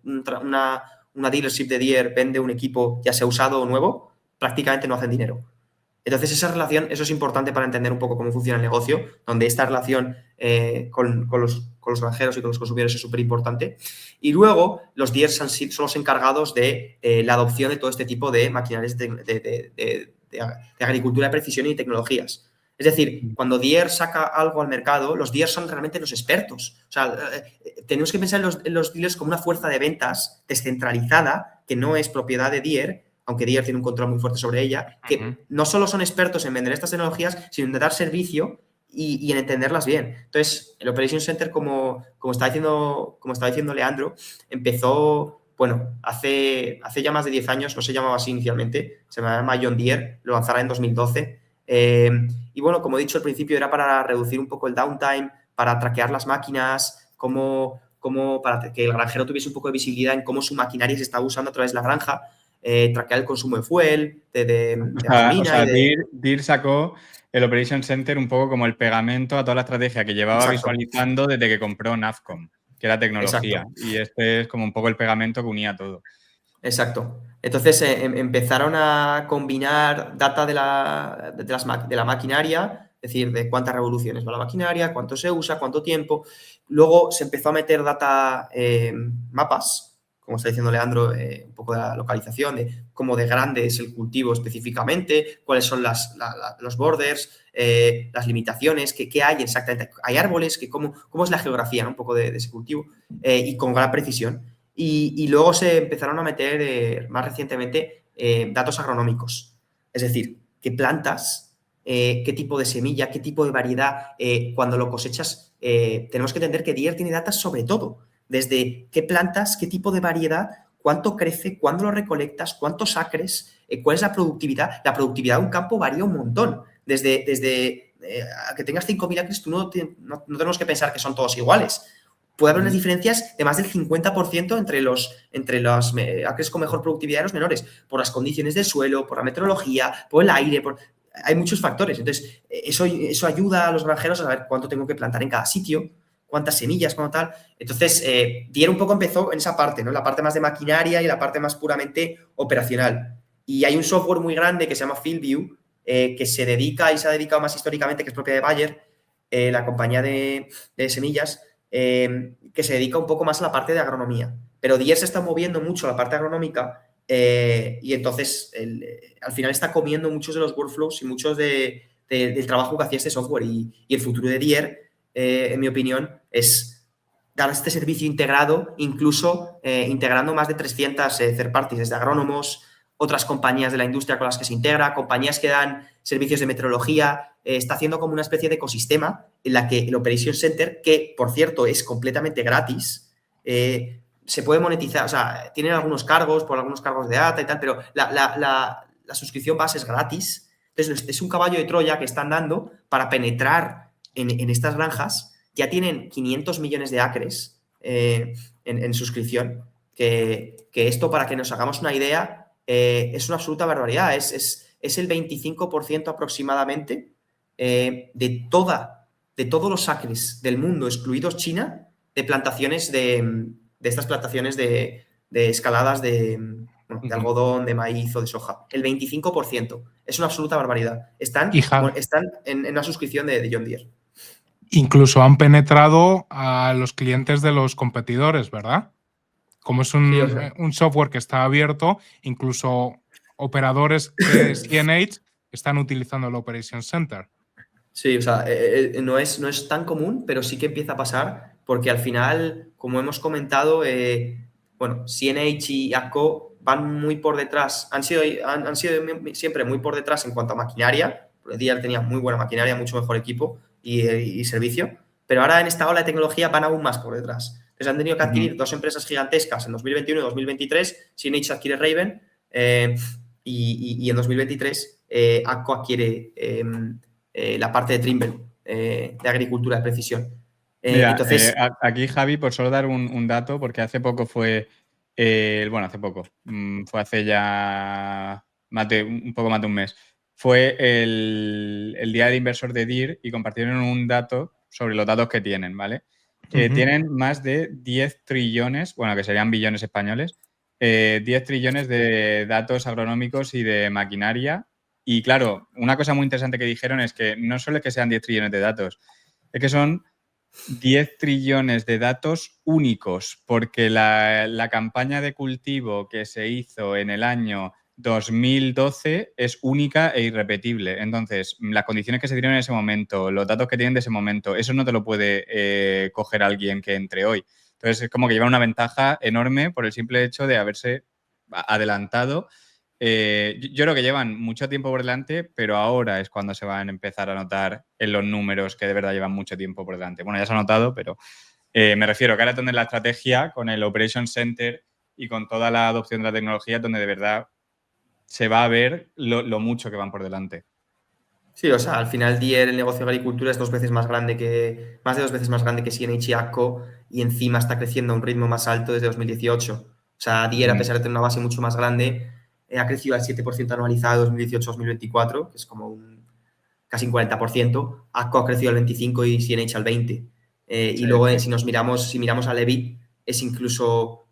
una dealership de Deere vende un equipo ya sea usado o nuevo, prácticamente no hacen dinero. Entonces, esa relación, eso es importante para entender un poco cómo funciona el negocio, donde esta relación con los granjeros y con los consumidores es súper importante. Y luego, los Deere son los encargados de la adopción de todo este tipo de maquinarias de agricultura de precisión y tecnologías. Es decir, cuando Deere saca algo al mercado, los Deere son realmente los expertos. O sea, tenemos que pensar en los dealers como una fuerza de ventas descentralizada que no es propiedad de Deere, aunque Deere tiene un control muy fuerte sobre ella, que no solo son expertos en vender estas tecnologías, sino en dar servicio y en entenderlas bien. Entonces, el Operation Center, como estaba diciendo Leandro, empezó, hace ya más de 10 años, no se llamaba así inicialmente, se llamaba John Deere, lo lanzará en 2012. Y bueno, como he dicho al principio, era para reducir un poco el downtime, para traquear las máquinas, para que el granjero tuviese un poco de visibilidad en cómo su maquinaria se está usando a través de la granja, traquear el consumo de fuel, de gasolina y de... Dir sacó el Operation Center un poco como el pegamento a toda la estrategia que llevaba Exacto. visualizando desde que compró Navcom, que era tecnología. Exacto. Y este es como un poco el pegamento que unía todo. Exacto. Entonces empezaron a combinar data de la maquinaria, es decir, de cuántas revoluciones va la maquinaria, cuánto se usa, cuánto tiempo. Luego se empezó a meter data, mapas, como está diciendo Leandro, un poco de la localización, de cómo de grande es el cultivo específicamente, cuáles son los borders, las limitaciones, qué hay exactamente. Hay árboles, cómo es la geografía, ¿no? Un poco de ese cultivo, y con gran precisión. Y luego se empezaron a meter más recientemente datos agronómicos. Es decir, qué plantas, qué tipo de semilla, qué tipo de variedad, cuando lo cosechas, tenemos que entender que Deere tiene datos sobre todo. Desde qué plantas, qué tipo de variedad, cuánto crece, cuándo lo recolectas, cuántos acres, cuál es la productividad. La productividad de un campo varía un montón. Desde a que tengas 5.000 acres, tú no tenemos que pensar que son todos iguales. Puede haber unas diferencias de más del 50% entre los acres con mejor productividad y los menores, por las condiciones del suelo, por la meteorología, por el aire, hay muchos factores. Entonces, eso ayuda a los granjeros a saber cuánto tengo que plantar en cada sitio, cuántas semillas, cuánto tal. Entonces, Deere un poco empezó en esa parte, ¿no? La parte más de maquinaria y la parte más puramente operacional. Y hay un software muy grande que se llama FieldView, que se dedica y se ha dedicado más históricamente, que es propia de Bayer, la compañía de semillas, que se dedica un poco más a la parte de agronomía. Pero Deere se está moviendo mucho a la parte agronómica, y entonces al final está comiendo muchos de los workflows y muchos del trabajo que hacía este software. Y el futuro de Deere, en mi opinión, es dar este servicio integrado, incluso integrando más de 300 third parties, desde agrónomos, otras compañías de la industria con las que se integra, compañías que dan servicios de meteorología. Está haciendo como una especie de ecosistema en la que el Operation Center, que por cierto es completamente gratis, se puede monetizar, o sea, tienen algunos cargos por algunos cargos de data y tal, pero la suscripción base es gratis. Entonces, es un caballo de Troya que están dando para penetrar en estas granjas. Ya tienen 500 millones de acres en suscripción, que esto, para que nos hagamos una idea, es una absoluta barbaridad. Es el 25% aproximadamente de todos los acres del mundo, excluidos China, de plantaciones de estas plantaciones de escaladas de algodón, de maíz o de soja. El 25%. Es una absoluta barbaridad. Están en una suscripción de John Deere. Incluso han penetrado a los clientes de los competidores, ¿verdad? Como es un software que está abierto, incluso operadores de CNH están utilizando el Operation Center. Sí, o sea, no es tan común, pero sí que empieza a pasar, porque al final, como hemos comentado, CNH y AGCO van muy por detrás, han sido siempre muy por detrás en cuanto a maquinaria, porque Deere tenía muy buena maquinaria, mucho mejor equipo y servicio, pero ahora en esta ola de tecnología van aún más por detrás. Entonces han tenido que adquirir dos empresas gigantescas en 2021 y 2023, CNH adquiere Raven, y en 2023 AGCO adquiere la parte de Trimble, de agricultura de precisión. Mira, entonces, aquí, Javi, por solo dar un dato, porque hace poco fue, fue hace ya un poco más de un mes, fue el día del inversor de Deere y compartieron un dato sobre los datos que tienen, ¿vale? Tienen más de 10 trillones, bueno, que serían billones españoles, 10 trillones de datos agronómicos y de maquinaria. Y claro, una cosa muy interesante que dijeron es que no solo es que sean 10 trillones de datos, es que son 10 trillones de datos únicos, porque la campaña de cultivo que se hizo en el año 2012 es única e irrepetible. Entonces, las condiciones que se dieron en ese momento, los datos que tienen de ese momento, eso no te lo puede coger alguien que entre hoy. Entonces, es como que lleva una ventaja enorme por el simple hecho de haberse adelantado. Yo creo que llevan mucho tiempo por delante, pero ahora es cuando se van a empezar a notar en los números que de verdad llevan mucho tiempo por delante. Bueno, ya se ha notado, pero me refiero que ahora tener la estrategia con el Operation Center y con toda la adopción de la tecnología donde de verdad se va a ver lo mucho que van por delante. Sí, o sea, al final Deere, el negocio de agricultura, es más de 2 veces más grande que CNH y AGCO, y encima está creciendo a un ritmo más alto desde 2018. O sea, Deere, a pesar de tener una base mucho más grande, ha crecido al 7% anualizado de 2018-2024, que es como casi un 40%. AGCO ha crecido al 25% y CNH al 20%. Y luego, si miramos al EBIT, es incluso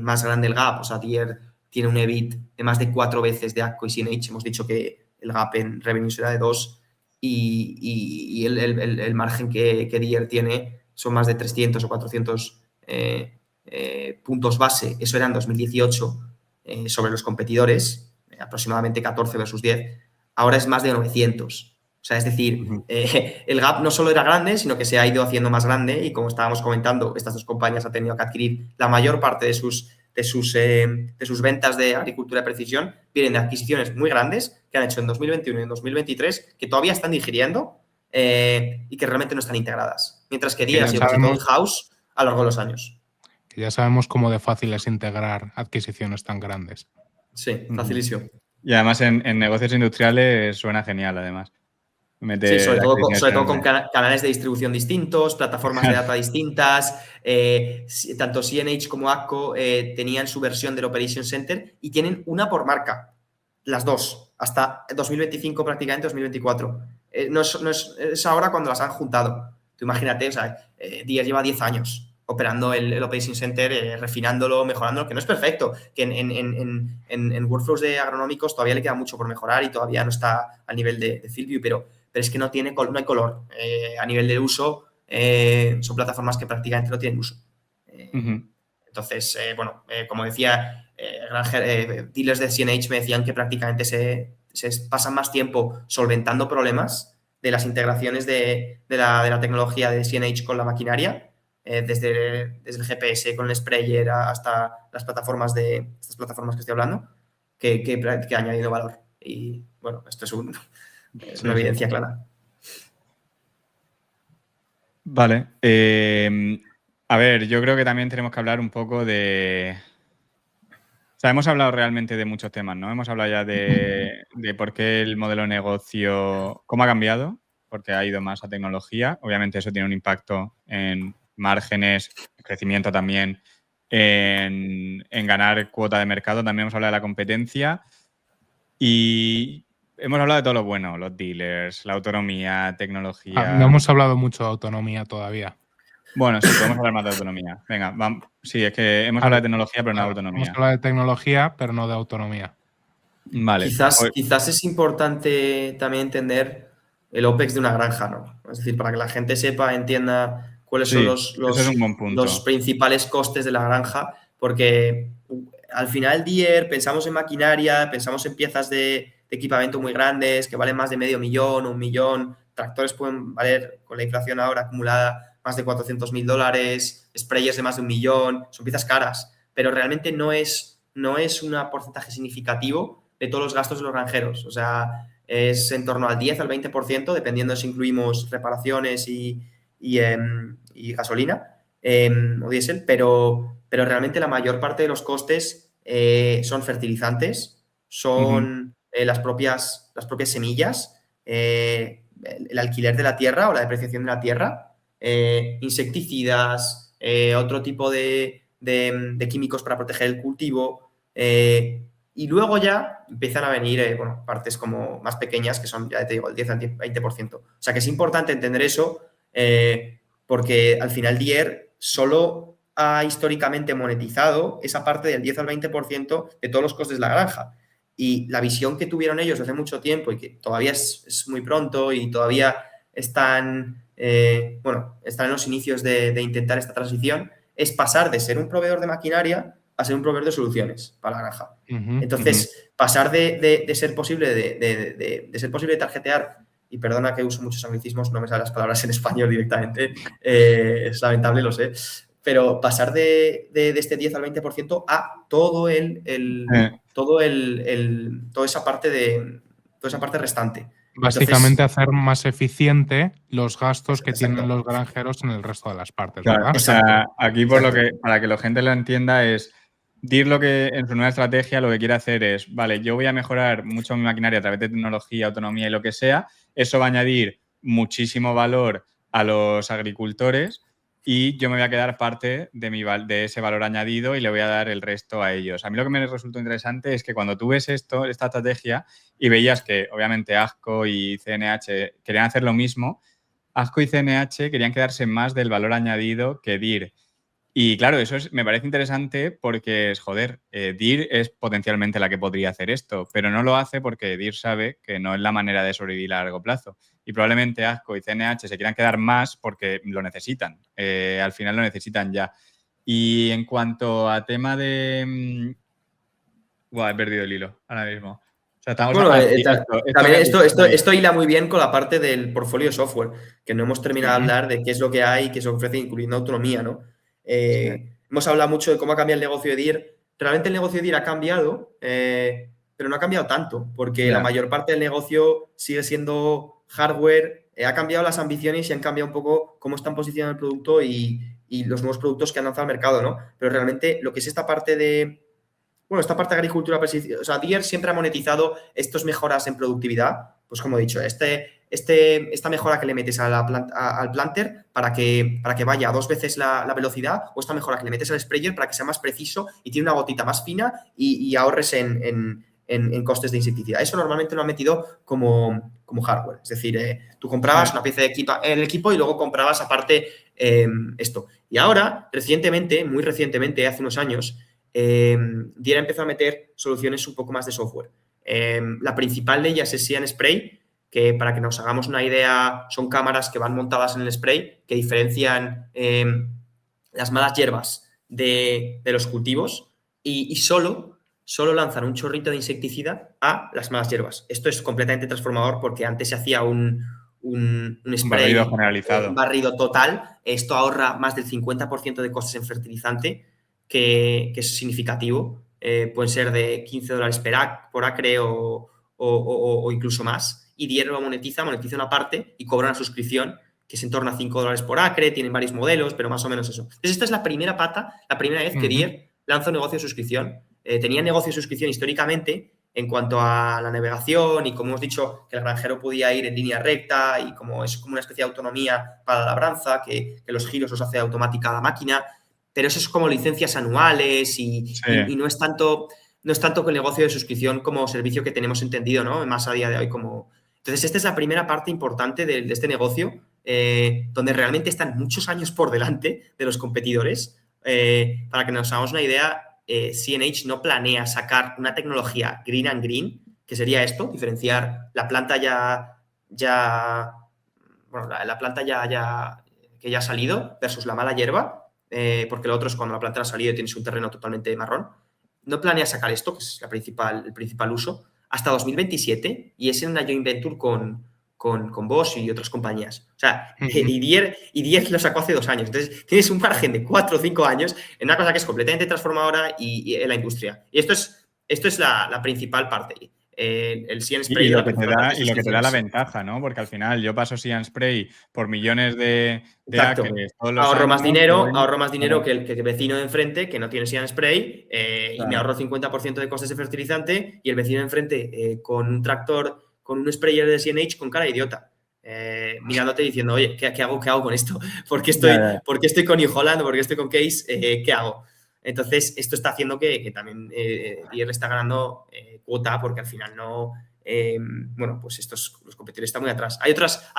más grande el gap. O sea, Deere tiene un EBIT de más de 4 veces de AGCO y CNH. Hemos dicho que el gap en revenue será de 2 y el margen que Deere tiene son más de 300 o 400 puntos base. Eso era en 2018 sobre los competidores, aproximadamente 14 versus 10. Ahora es más de 900. O sea, es decir, el gap no solo era grande, sino que se ha ido haciendo más grande y, como estábamos comentando, estas dos compañías han tenido que adquirir la mayor parte de sus ventas de agricultura de precisión, vienen de adquisiciones muy grandes que han hecho en 2021 y en 2023, que todavía están digiriendo y que realmente no están integradas. Mientras que Deere ha sido casi todo in-house a lo largo de los años. Que ya sabemos cómo de fácil es integrar adquisiciones tan grandes. Sí, facilísimo. Y además en negocios industriales suena genial, además. Sí, sobre todo con canales de distribución distintos, plataformas de data distintas. Tanto CNH como AGCO tenían su versión del Operation Center y tienen una por marca, las dos, hasta 2025 prácticamente, 2024. Es ahora cuando las han juntado. Tú imagínate, o sea, Deere lleva 10 años operando el Operation Center, refinándolo, mejorándolo, que no es perfecto, que en workflows de agronómicos todavía le queda mucho por mejorar y todavía no está al nivel de FieldView, pero es que no hay color. A nivel de uso, son plataformas que prácticamente no tienen uso. Entonces, como decía, dealers de CNH me decían que prácticamente se pasan más tiempo solventando problemas de las integraciones de la tecnología de CNH con la maquinaria, desde el GPS con el sprayer hasta estas plataformas que estoy hablando, que añadiendo valor. Y bueno, esto es una evidencia clara. Vale. A ver, yo creo que también tenemos que hablar un poco de... O sea, hemos hablado realmente de muchos temas, ¿no? Hemos hablado ya de por qué el modelo de negocio, cómo ha cambiado, porque ha ido más a tecnología. Obviamente eso tiene un impacto en márgenes, crecimiento también, en ganar cuota de mercado. También hemos hablado de la competencia y hemos hablado de todo lo bueno, los dealers, la autonomía, tecnología... No hemos hablado mucho de autonomía todavía. Bueno, sí, podemos hablar más de autonomía. Venga, vamos. Sí, es que hemos hablado de tecnología, pero no de autonomía. Hemos hablado de tecnología, pero no de autonomía. Vale. Quizás es importante también entender el OPEX de una granja, ¿no? Es decir, para que la gente entienda cuáles son los principales costes de la granja, porque al final Deere pensamos en maquinaria, pensamos en piezas de equipamiento muy grandes que valen más de $500,000 o $1 millón. Tractores pueden valer, con la inflación ahora acumulada, más de $400,000, sprayers de más de $1 millón, son piezas caras, pero realmente no es un porcentaje significativo de todos los gastos de los granjeros. O sea, es en torno al 10 al 20%, dependiendo si incluimos reparaciones y gasolina o diésel, pero realmente la mayor parte de los costes son fertilizantes, son las propias semillas, el alquiler de la tierra o la depreciación de la tierra, insecticidas, otro tipo de químicos para proteger el cultivo, y luego ya empiezan a venir partes como más pequeñas, que son, ya te digo, el 10 al 20%. O sea que es importante entender eso, porque al final Deere solo ha históricamente monetizado esa parte del 10 al 20% de todos los costes de la granja. Y la visión que tuvieron ellos hace mucho tiempo, y que todavía es muy pronto y todavía están en los inicios de intentar esta transición, es pasar de ser un proveedor de maquinaria a ser un proveedor de soluciones para la granja. Entonces, pasar de ser posible de ser posible tarjetear, y perdona que uso muchos anglicismos, no me salen las palabras en español directamente, es lamentable, lo sé, pero pasar de este 10 al 20% a toda esa parte restante. Básicamente, hacer más eficiente los gastos que tienen los granjeros en el resto de las partes, ¿verdad? O sea, aquí para que la gente lo entienda es Deere lo que en su nueva estrategia lo que quiere hacer es, vale, yo voy a mejorar mucho mi maquinaria a través de tecnología, autonomía y lo que sea. Eso va a añadir muchísimo valor a los agricultores y yo me voy a quedar parte de ese valor añadido y le voy a dar el resto a ellos. A mí lo que me resultó interesante es que cuando tú ves esta estrategia y veías que obviamente AGCO y CNH querían hacer lo mismo, AGCO y CNH querían quedarse más del valor añadido que Deere. Y claro, me parece interesante porque Deere es potencialmente la que podría hacer esto, pero no lo hace porque Deere sabe que no es la manera de sobrevivir a largo plazo. Y probablemente AGCO y CNH se quieran quedar más porque lo necesitan. Al final lo necesitan ya. Y en cuanto a tema de... he perdido el hilo ahora mismo. O sea, estamos... Bueno, sí, también esto esto hila muy bien con la parte del portfolio de software, que no hemos terminado de hablar de qué es lo que hay, qué se ofrece, incluyendo autonomía, ¿no? Hemos hablado mucho de cómo ha cambiado el negocio de Deere. Realmente el negocio de Deere ha cambiado, pero no ha cambiado tanto, porque la mayor parte del negocio sigue siendo hardware. Ha cambiado las ambiciones y han cambiado un poco cómo están posicionando el producto y los nuevos productos que han lanzado al mercado, ¿no? Pero realmente lo que es esta parte de agricultura, o sea, Deere siempre ha monetizado estas mejoras en productividad, pues como he dicho, esta mejora que le metes al planter para que vaya 2 veces la velocidad, o esta mejora que le metes al sprayer para que sea más preciso y tiene una gotita más fina y ahorres en costes de insecticida. Eso normalmente lo han metido como hardware. Es decir, tú comprabas una pieza de el equipo y luego comprabas aparte esto. Y ahora, muy recientemente, hace unos años, Deere empezó a meter soluciones un poco más de software. La principal de ellas es See & Spray, que para que nos hagamos una idea, son cámaras que van montadas en el spray que diferencian las malas hierbas de los cultivos y solo lanzan un chorrito de insecticida a las malas hierbas. Esto es completamente transformador porque antes se hacía un spray, barrido generalizado. Un barrido total. Esto ahorra más del 50% de costes en fertilizante, que es significativo. Pueden ser de $15 por acre o incluso más. Y Deere lo monetiza una parte y cobra una suscripción que es en torno a $5 por acre, tienen varios modelos, pero más o menos eso. Entonces, esta es la primera vez que Deere lanza un negocio de suscripción. Tenía negocio de suscripción históricamente en cuanto a la navegación y, como hemos dicho, que el granjero podía ir en línea recta y como es como una especie de autonomía para la labranza, que los giros los hace automática la máquina, pero eso es como licencias anuales y no es tanto que el negocio de suscripción como servicio que tenemos entendido, ¿no? Más a día de hoy como... Entonces, esta es la primera parte importante de este negocio, donde realmente están muchos años por delante de los competidores. Para que nos hagamos una idea, CNH no planea sacar una tecnología green and green, que sería esto, diferenciar la planta la planta que ya ha salido versus la mala hierba, porque lo otro es cuando la planta ha salido y tienes un terreno totalmente marrón. No planea sacar esto, que es el principal uso, hasta 2027, y es en una joint venture con Bosch y otras compañías. O sea, y Deere lo sacó hace 2 años. Entonces, tienes un margen de 4 o 5 años en una cosa que es completamente transformadora y en la industria. Y esto es la principal parte. El See & Spray y lo que te da la ventaja, ¿no? Porque al final yo paso See & Spray por millones de acres todos los ahorro años, más dinero que el vecino de enfrente que no tiene See & Spray, y me ahorro 50% de costes de fertilizante, y el vecino de enfrente con un tractor, con un sprayer de CNH con cara de idiota, mirándote diciendo, oye, ¿qué hago con esto? ¿Por qué estoy con New Holland? ¿Por qué estoy con Case? ¿Qué hago? Entonces, esto está haciendo que también Deere está ganando cuota, porque al final no... pues los competidores están muy atrás. Hay otras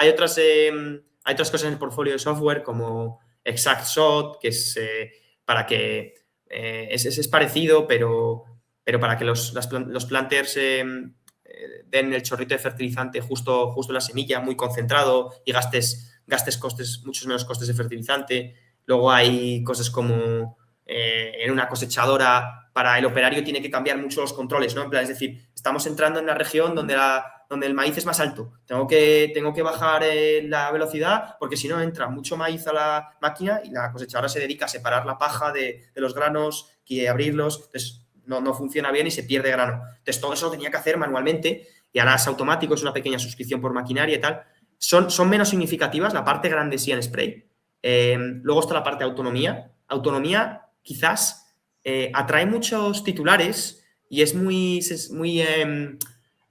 cosas en el portfolio de software como ExactShot, que es para que es parecido, pero para que los planters den el chorrito de fertilizante justo en la semilla, muy concentrado, y gastes muchos menos costes de fertilizante. Luego hay cosas como en una cosechadora, para el operario tiene que cambiar mucho los controles, ¿no? En plan, es decir, estamos entrando en una región donde el maíz es más alto. Tengo que bajar la velocidad, porque si no entra mucho maíz a la máquina y la cosechadora se dedica a separar la paja de los granos y abrirlos. Entonces, no funciona bien y se pierde grano. Entonces, todo eso lo tenía que hacer manualmente, y ahora es automático, es una pequeña suscripción por maquinaria y tal. Son menos significativas la parte grande See & Spray. Luego está la parte de autonomía. Autonomía, quizás atrae muchos titulares y es muy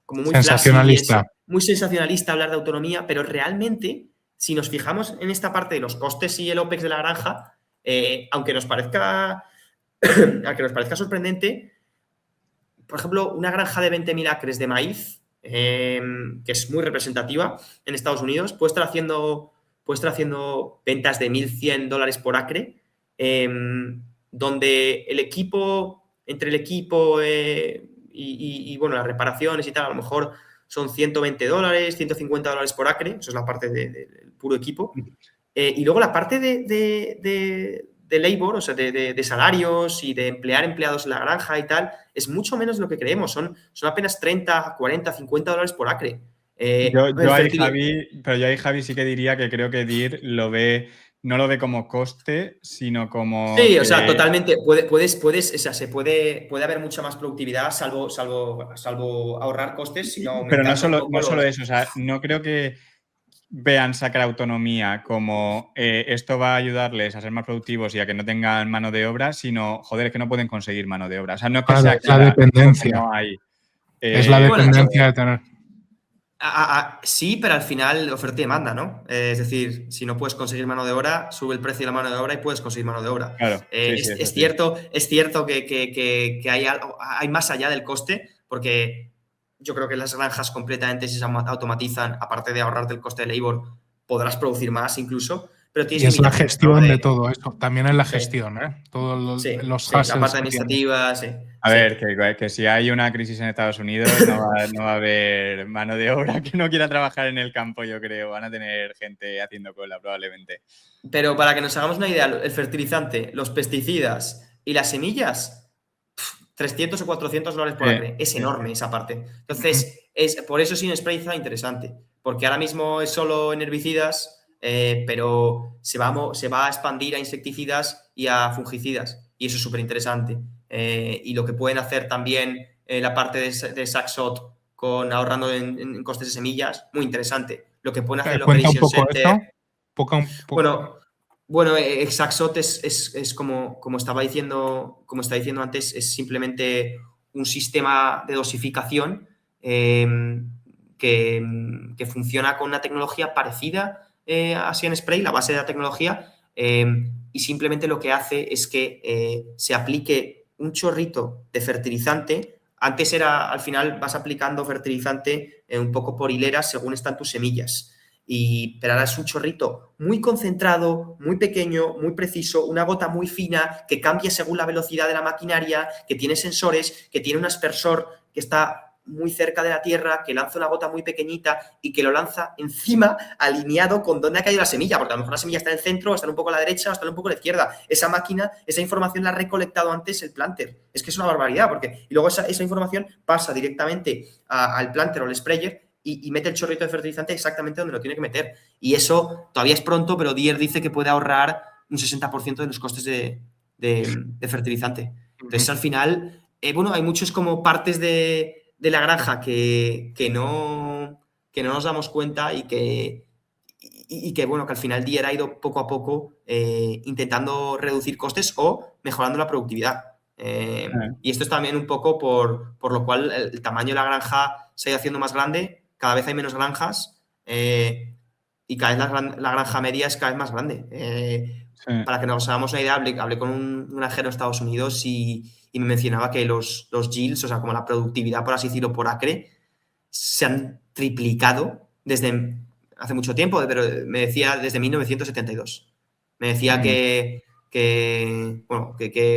como muy sensacionalista. flashy, muy sensacionalista hablar de autonomía, pero realmente, si nos fijamos en esta parte de los costes y el OPEX de la granja, aunque nos parezca sorprendente, por ejemplo, una granja de 20.000 acres de maíz, que es muy representativa en Estados Unidos, puede estar haciendo ventas de $1.100 por acre, donde entre el equipo y bueno, las reparaciones y tal, a lo mejor son $120, $150 por acre, eso es la parte del puro equipo. Y luego la parte de labor, o sea, de salarios y de emplear empleados en la granja y tal, es mucho menos de lo que creemos. Son apenas 30, 40, $50 por acre. Yo ahí, Javi, sí que diría que creo que Deere no lo ve como coste, sino como... Sí, o sea, totalmente. Puedes, o sea, puede haber mucha más productividad, salvo ahorrar costes, sino Pero no aumentando un poco solo eso, o sea, no creo que vean sacar autonomía como esto va a ayudarles a ser más productivos y a que no tengan mano de obra, sino, joder, es que no pueden conseguir mano de obra. O sea, no es que Claro, sea es la dependencia. no hay. Es la dependencia de tener. Sí, pero al final oferta y demanda, ¿no? Es decir, si no puedes conseguir mano de obra, sube el precio de la mano de obra y puedes conseguir mano de obra. Claro, sí, es cierto que hay más allá del coste, porque yo creo que las granjas completamente, si se automatizan, aparte de ahorrarte el coste de labor, podrás producir más incluso, pero tienes Y es la limitaciones, ¿no? gestión de todo eso. También es la Sí. gestión, ¿eh? Todos los Sí, la hustles parte que tiene. administrativa, sí. A ver, que si hay una crisis en Estados Unidos no va a haber mano de obra que no quiera trabajar en el campo, yo creo. Van a tener gente haciendo cola probablemente. Pero para que nos hagamos una idea, el fertilizante, los pesticidas y las semillas, $300 o $400 por acre. Es enorme esa parte. Entonces, por eso Sin Spray está interesante, porque ahora mismo es solo en herbicidas, pero se va a expandir a insecticidas y a fungicidas, y eso es súper interesante. Y lo que pueden hacer también la parte de Saxot ahorrando en costes de semillas, muy interesante. Lo que pueden hacer Cuenta un Operation poco Center. esto. Bueno, Exaxot es como estaba diciendo antes, es simplemente un sistema de dosificación que funciona con una tecnología parecida a Sea Spray, la base de la tecnología, y simplemente lo que hace es que se aplique un chorrito de fertilizante. Antes al final vas aplicando fertilizante un poco por hileras según están tus semillas. Pero ahora es un chorrito muy concentrado, muy pequeño, muy preciso, una gota muy fina que cambia según la velocidad de la maquinaria, que tiene sensores, que tiene un aspersor que está muy cerca de la tierra, que lanza una gota muy pequeñita y que lo lanza encima alineado con dónde ha caído la semilla, porque a lo mejor la semilla está en el centro, está un poco a la derecha o está un poco a la izquierda. Esa máquina, esa información la ha recolectado antes el planter. Es que es una barbaridad, y luego esa información pasa directamente al planter o al sprayer y mete el chorrito de fertilizante exactamente donde lo tiene que meter. Y eso todavía es pronto, pero Deere dice que puede ahorrar un 60% de los costes de fertilizante. Entonces, al final, hay muchos como partes de la granja que no nos damos cuenta y que al final Deere ha ido poco a poco intentando reducir costes o mejorando la productividad. Y esto es también un poco por lo cual el tamaño de la granja se ha ido haciendo más grande, cada vez hay menos granjas y cada vez la granja media es cada vez más grande. Para que nos hagamos una idea, hablé con un granjero de Estados Unidos y me mencionaba que los yields, o sea, como la productividad, por así decirlo, por acre, se han triplicado desde hace mucho tiempo, pero me decía desde 1972. Me decía que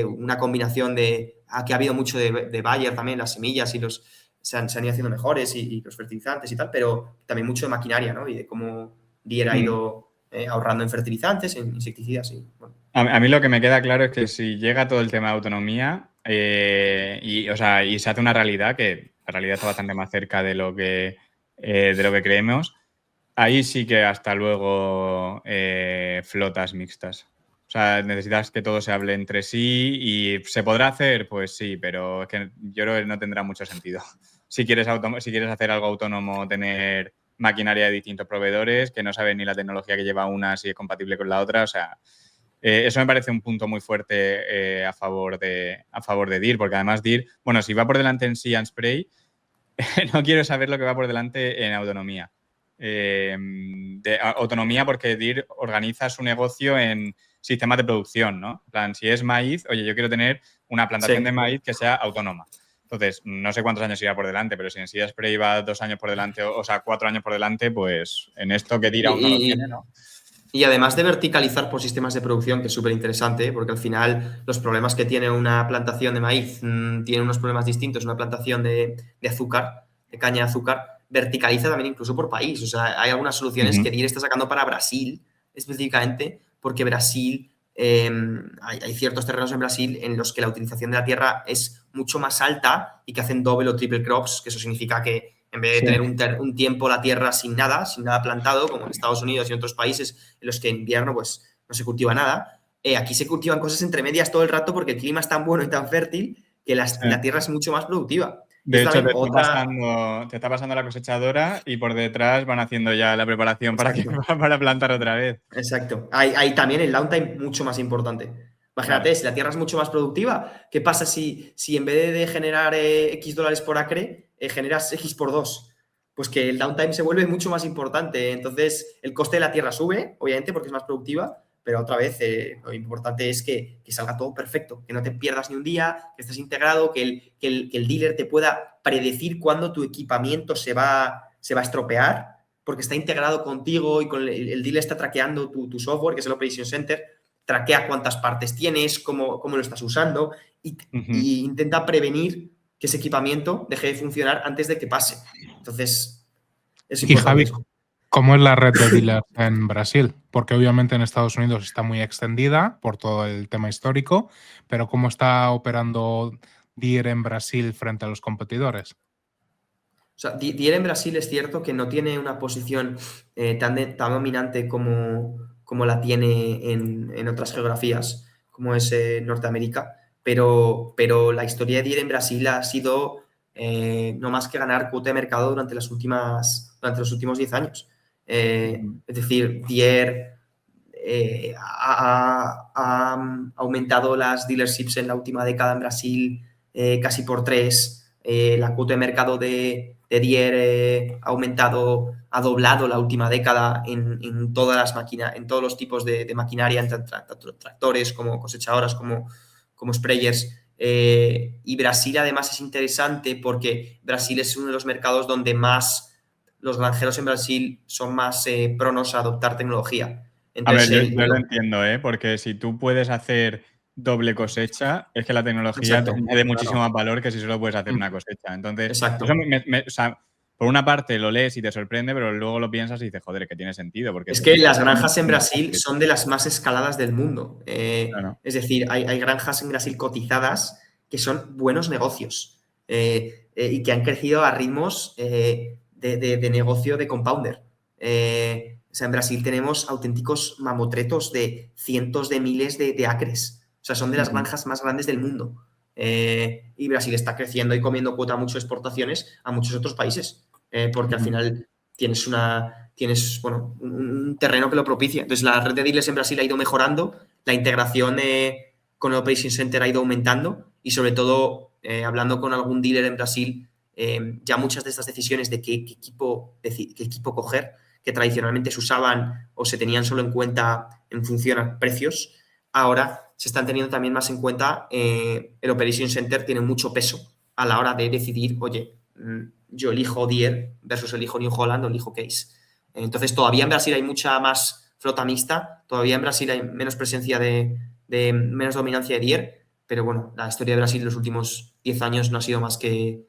una combinación de... Aquí ha habido mucho de Bayer también, las semillas y se han ido haciendo mejores y los fertilizantes y tal, pero también mucho de maquinaria, ¿no? Y de cómo Deere ha ido ahorrando en fertilizantes, en insecticidas y bueno. A mí lo que me queda claro es que si llega todo el tema de autonomía y se hace una realidad, que la realidad está bastante más cerca de lo que creemos, ahí sí que hasta luego flotas mixtas. O sea, necesitas que todo se hable entre sí y ¿se podrá hacer? Pues sí, pero es que yo creo que no tendrá mucho sentido. Si quieres hacer algo autónomo, tener maquinaria de distintos proveedores que no saben ni la tecnología que lleva una si es compatible con la otra, o sea, Eso me parece un punto muy fuerte a favor de Deere, porque además Deere, bueno, si va por delante en See and Spray, no quiero saber lo que va por delante en autonomía. Autonomía porque Deere organiza su negocio en sistemas de producción, ¿no? En plan, si es maíz, oye, yo quiero tener una plantación de maíz que sea autónoma. Entonces, no sé cuántos años irá por delante, pero si en See and Spray va 2 años por delante, o sea, 4 años por delante, pues en esto que Deere aún no lo tiene, ¿no? Y además de verticalizar por sistemas de producción, que es súper interesante, porque al final los problemas que tiene una plantación de maíz tienen unos problemas distintos, una plantación de azúcar, de caña de azúcar, verticaliza también incluso por país. O sea, hay algunas soluciones que Deere está sacando para Brasil, específicamente, porque Brasil, hay ciertos terrenos en Brasil en los que la utilización de la tierra es mucho más alta y que hacen double o triple crops, que eso significa que en vez de tener un tiempo la tierra sin nada plantado, como en Estados Unidos y en otros países en los que en invierno pues, no se cultiva nada, aquí se cultivan cosas entre medias todo el rato porque el clima es tan bueno y tan fértil que la tierra es mucho más productiva. De hecho, te está pasando la cosechadora y por detrás van haciendo ya la preparación para plantar otra vez. Exacto. Hay también el downtime mucho más importante. Imagínate, si la tierra es mucho más productiva, ¿qué pasa si en vez de generar X dólares por acre, generas X por 2? Pues que el downtime se vuelve mucho más importante. Entonces, el coste de la tierra sube, obviamente, porque es más productiva, pero otra vez lo importante es que salga todo perfecto, que no te pierdas ni un día, que estés integrado, que el dealer te pueda predecir cuándo tu equipamiento se va a estropear, porque está integrado contigo y con el dealer está traqueando tu software, que es el Operation Center, traquea cuántas partes tienes, cómo lo estás usando y intenta prevenir que ese equipamiento deje de funcionar antes de que pase. Entonces, es importante. Y Javi, ¿cómo es la red de dealers en Brasil? Porque obviamente en Estados Unidos está muy extendida por todo el tema histórico, pero ¿cómo está operando Deere en Brasil frente a los competidores? O sea, Deere en Brasil es cierto que no tiene una posición tan dominante como la tiene en otras geografías, como es Norteamérica, pero la historia de Deere en Brasil ha sido no más que ganar cuota de mercado durante los últimos 10 años. Es decir, Deere ha aumentado las dealerships en la última década en Brasil casi por 3. La cuota de mercado de Deere ha doblado la última década en todas las máquinas, en todos los tipos de maquinaria, tanto tractores como cosechadoras, como sprayers. Y Brasil además es interesante porque Brasil es uno de los mercados donde más los granjeros en Brasil son más pronos a adoptar tecnología. Entonces, a ver, yo lo entiendo, porque si tú puedes hacer doble cosecha, es que la tecnología te añade muchísimo más valor que si solo puedes hacer una cosecha. Entonces, eso o sea, por una parte lo lees y te sorprende, pero luego lo piensas y dices, joder, que tiene sentido. Porque es que las granjas en Brasil son de las más escaladas del mundo. Claro. Es decir, hay granjas en Brasil cotizadas que son buenos negocios y que han crecido a ritmos de negocio de compounder. O sea, en Brasil tenemos auténticos mamotretos de cientos de miles de acres. O sea, son de las granjas más grandes del mundo. Y Brasil está creciendo y comiendo cuota mucho de exportaciones a muchos otros países. Porque al final tienes un terreno que lo propicia. Entonces, la red de dealers en Brasil ha ido mejorando, la integración con el Operation Center ha ido aumentando y, sobre todo, hablando con algún dealer en Brasil, ya muchas de estas decisiones de qué equipo coger, que tradicionalmente se usaban o se tenían solo en cuenta en función a precios, ahora se están teniendo también más en cuenta. El Operation Center tiene mucho peso a la hora de decidir, oye, yo elijo Deere versus elijo New Holland o elijo Case. Entonces, todavía en Brasil hay mucha más flota mixta, todavía en Brasil hay menos presencia menos dominancia de Deere, pero bueno, la historia de Brasil en los últimos 10 años no ha sido más que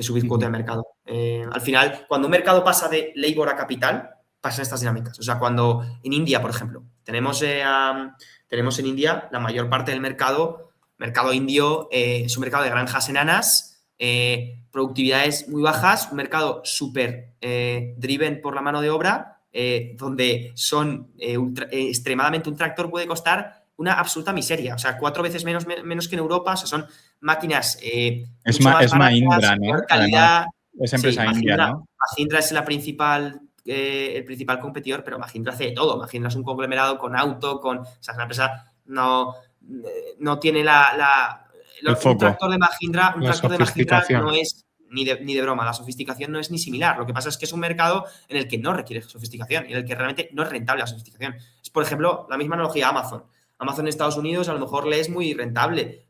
subir cuota de mercado. Al final, cuando un mercado pasa de labor a capital, pasan estas dinámicas. O sea, cuando en India, por ejemplo, tenemos en India la mayor parte del mercado indio es un mercado de granjas enanas, productividades muy bajas, un mercado súper driven por la mano de obra, donde extremadamente un tractor puede costar una absoluta miseria, o sea, 4 veces menos que en Europa. O sea, son máquinas es Mahindra, ¿no? Calidad. Es empresa india, ¿no? Mahindra es el principal competidor, pero Mahindra hace de todo. Mahindra es un conglomerado con auto, o sea, es una empresa no tiene un foco. tractor de Mahindra, La sofisticación. no es ni de broma, la sofisticación no es ni similar. Lo que pasa es que es un mercado en el que no requiere sofisticación y en el que realmente no es rentable la sofisticación. Es, por ejemplo, la misma analogía a Amazon. Amazon en Estados Unidos a lo mejor le es muy rentable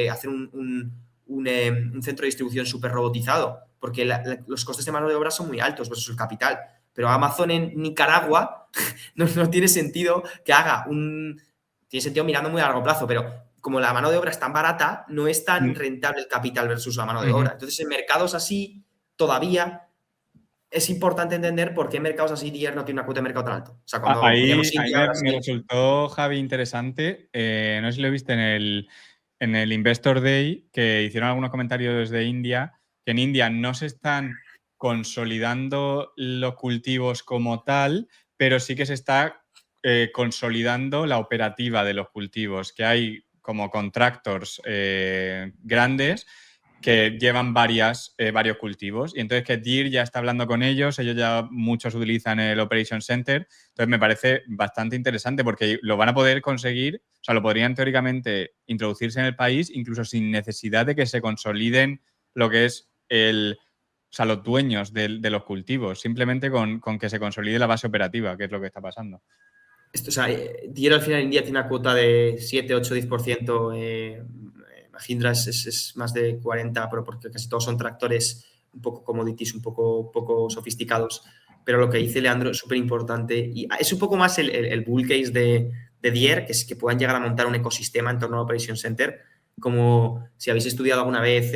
hacer un centro de distribución súper robotizado, porque los costes de mano de obra son muy altos versus el capital. Pero Amazon en Nicaragua no tiene sentido que haga tiene sentido mirando muy a largo plazo, pero como la mano de obra es tan barata, no es tan rentable el capital versus la mano de obra. Entonces, en mercados así, todavía es importante entender por qué en mercados así Deere no tiene una cuota de mercado tan alto. O sea, cuando ahí me resultó, Javi, interesante. No sé si lo viste en el Investor Day, que hicieron algunos comentarios de India, que en India no se están consolidando los cultivos como tal, pero sí que se está consolidando la operativa de los cultivos, que hay como contractors grandes que llevan varios cultivos. Y entonces que Deere ya está hablando con ellos ya muchos utilizan el Operation Center. Entonces me parece bastante interesante porque lo van a poder conseguir, o sea, lo podrían teóricamente introducirse en el país incluso sin necesidad de que se consoliden lo que es los dueños de los cultivos, simplemente con que se consolide la base operativa, que es lo que está pasando. Deere al final en India tiene una cuota de 7, 8, 10%. Mahindra es más de 40%, pero porque casi todos son tractores un poco commodities, un poco sofisticados. Pero lo que dice Leandro es súper importante y es un poco más el bull case de Deere, que es que puedan llegar a montar un ecosistema en torno al Operation Center. Como si habéis estudiado alguna vez,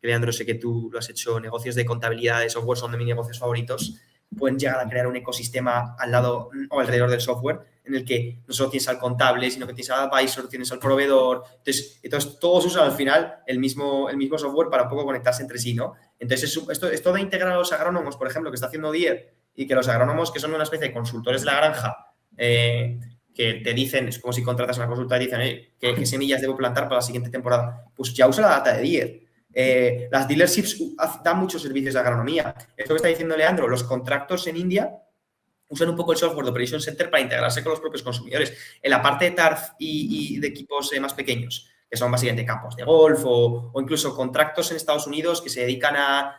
Leandro, sé que tú lo has hecho, negocios de contabilidad de software son de mis negocios favoritos. Pueden llegar a crear un ecosistema al lado o alrededor del software en el que no solo tienes al contable, sino que tienes al advisor, tienes al proveedor. Entonces todos usan al final el mismo software para un poco conectarse entre sí, ¿no? Entonces, esto de integrar a los agrónomos, por ejemplo, que está haciendo Deere, y que los agrónomos, que son una especie de consultores de la granja, que te dicen, es como si contratas una consulta y dicen, ¿qué semillas debo plantar para la siguiente temporada? Pues ya usa la data de Deere. Las dealerships dan muchos servicios de agronomía. Esto que está diciendo Leandro, los contractors en India usan un poco el software de Operation Center para integrarse con los propios consumidores. En la parte de TARF y de equipos más pequeños, que son básicamente campos de golf o incluso contractors en Estados Unidos que se dedican a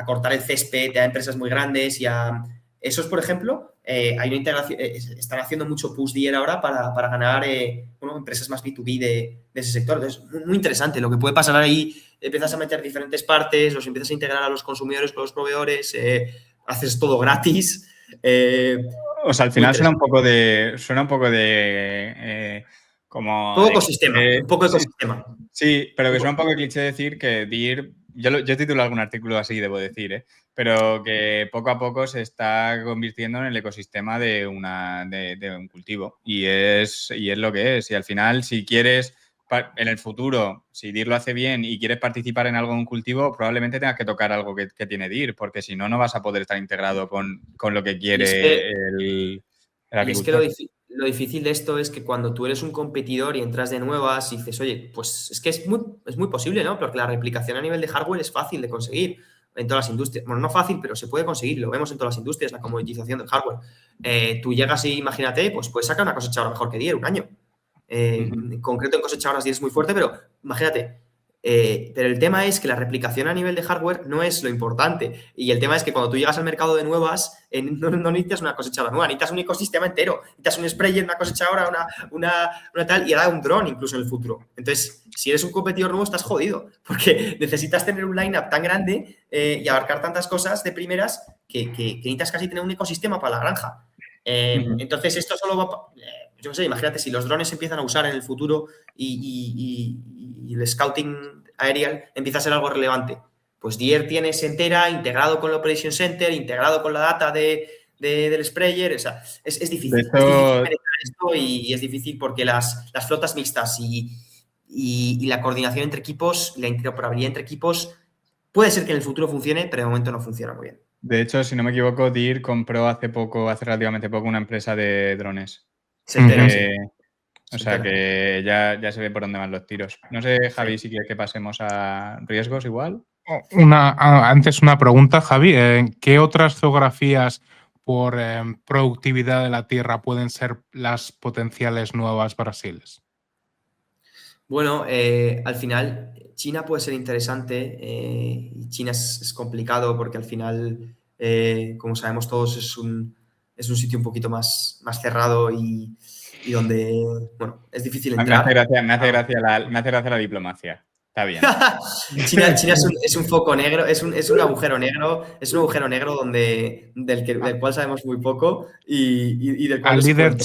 cortar el césped a empresas muy grandes y a esos, por ejemplo, hay una integración, están haciendo mucho push Deere ahora para ganar empresas más B2B de ese sector. Entonces, muy interesante lo que puede pasar ahí. Empiezas a meter diferentes partes, los empiezas a integrar a los consumidores con los proveedores, haces todo gratis. O sea, al final suena un poco de como... Todo ecosistema, un poco ecosistema. Sí, pero que suena un poco cliché decir que Deere, yo titulo algún artículo así, debo decir, pero que poco a poco se está convirtiendo en el ecosistema de un cultivo y es lo que es. Y al final, si quieres, en el futuro, si Deere lo hace bien y quieres participar en algo en un cultivo, probablemente tengas que tocar algo que tiene Deere, porque si no, no vas a poder estar integrado con lo que quiere el agricultor. Y es que lo difícil de esto es que cuando tú eres un competidor y entras de nuevas y dices, oye, pues es que es muy posible, ¿no? Porque la replicación a nivel de hardware es fácil de conseguir en todas las industrias. Bueno, no fácil, pero se puede conseguir, lo vemos en todas las industrias, la comoditización del hardware. Tú llegas y imagínate, pues puedes sacar una cosechadora mejor que Deere un año. En concreto en cosechadoras Deere es muy fuerte, pero imagínate. Pero el tema es que la replicación a nivel de hardware no es lo importante. Y el tema es que cuando tú llegas al mercado de nuevas, no necesitas una cosechadora nueva, necesitas un ecosistema entero. Necesitas un sprayer, una cosechadora, una tal, y ahora un dron incluso en el futuro. Entonces, si eres un competidor nuevo, estás jodido, porque necesitas tener un line-up tan grande y abarcar tantas cosas de primeras que necesitas casi tener un ecosistema para la granja. Entonces, esto solo va... yo no sé, imagínate si los drones se empiezan a usar en el futuro y el scouting aerial empieza a ser algo relevante. Pues Deere tiene entera integrado con el Operation Center, integrado con la data del sprayer. O sea, es difícil. Es difícil penetrar esto y es difícil porque las flotas mixtas y la coordinación entre equipos, la interoperabilidad entre equipos, puede ser que en el futuro funcione, pero de momento no funciona muy bien. De hecho, si no me equivoco, Deere compró hace relativamente poco, una empresa de drones. O sea que ya se ve por dónde van los tiros. No sé, Javi, si quieres que pasemos a riesgos igual. Antes una pregunta, Javi. ¿En qué otras geografías por productividad de la tierra pueden ser las potenciales nuevas Brasiles? Bueno, al final China puede ser interesante y China es complicado porque al final, como sabemos todos, es un sitio un poquito más cerrado y donde, bueno, es difícil Me hace entrar. gracia, me hace gracia la diplomacia. Está bien. China es un foco negro, es un agujero negro, del cual sabemos muy poco y del cual Al no se puede líder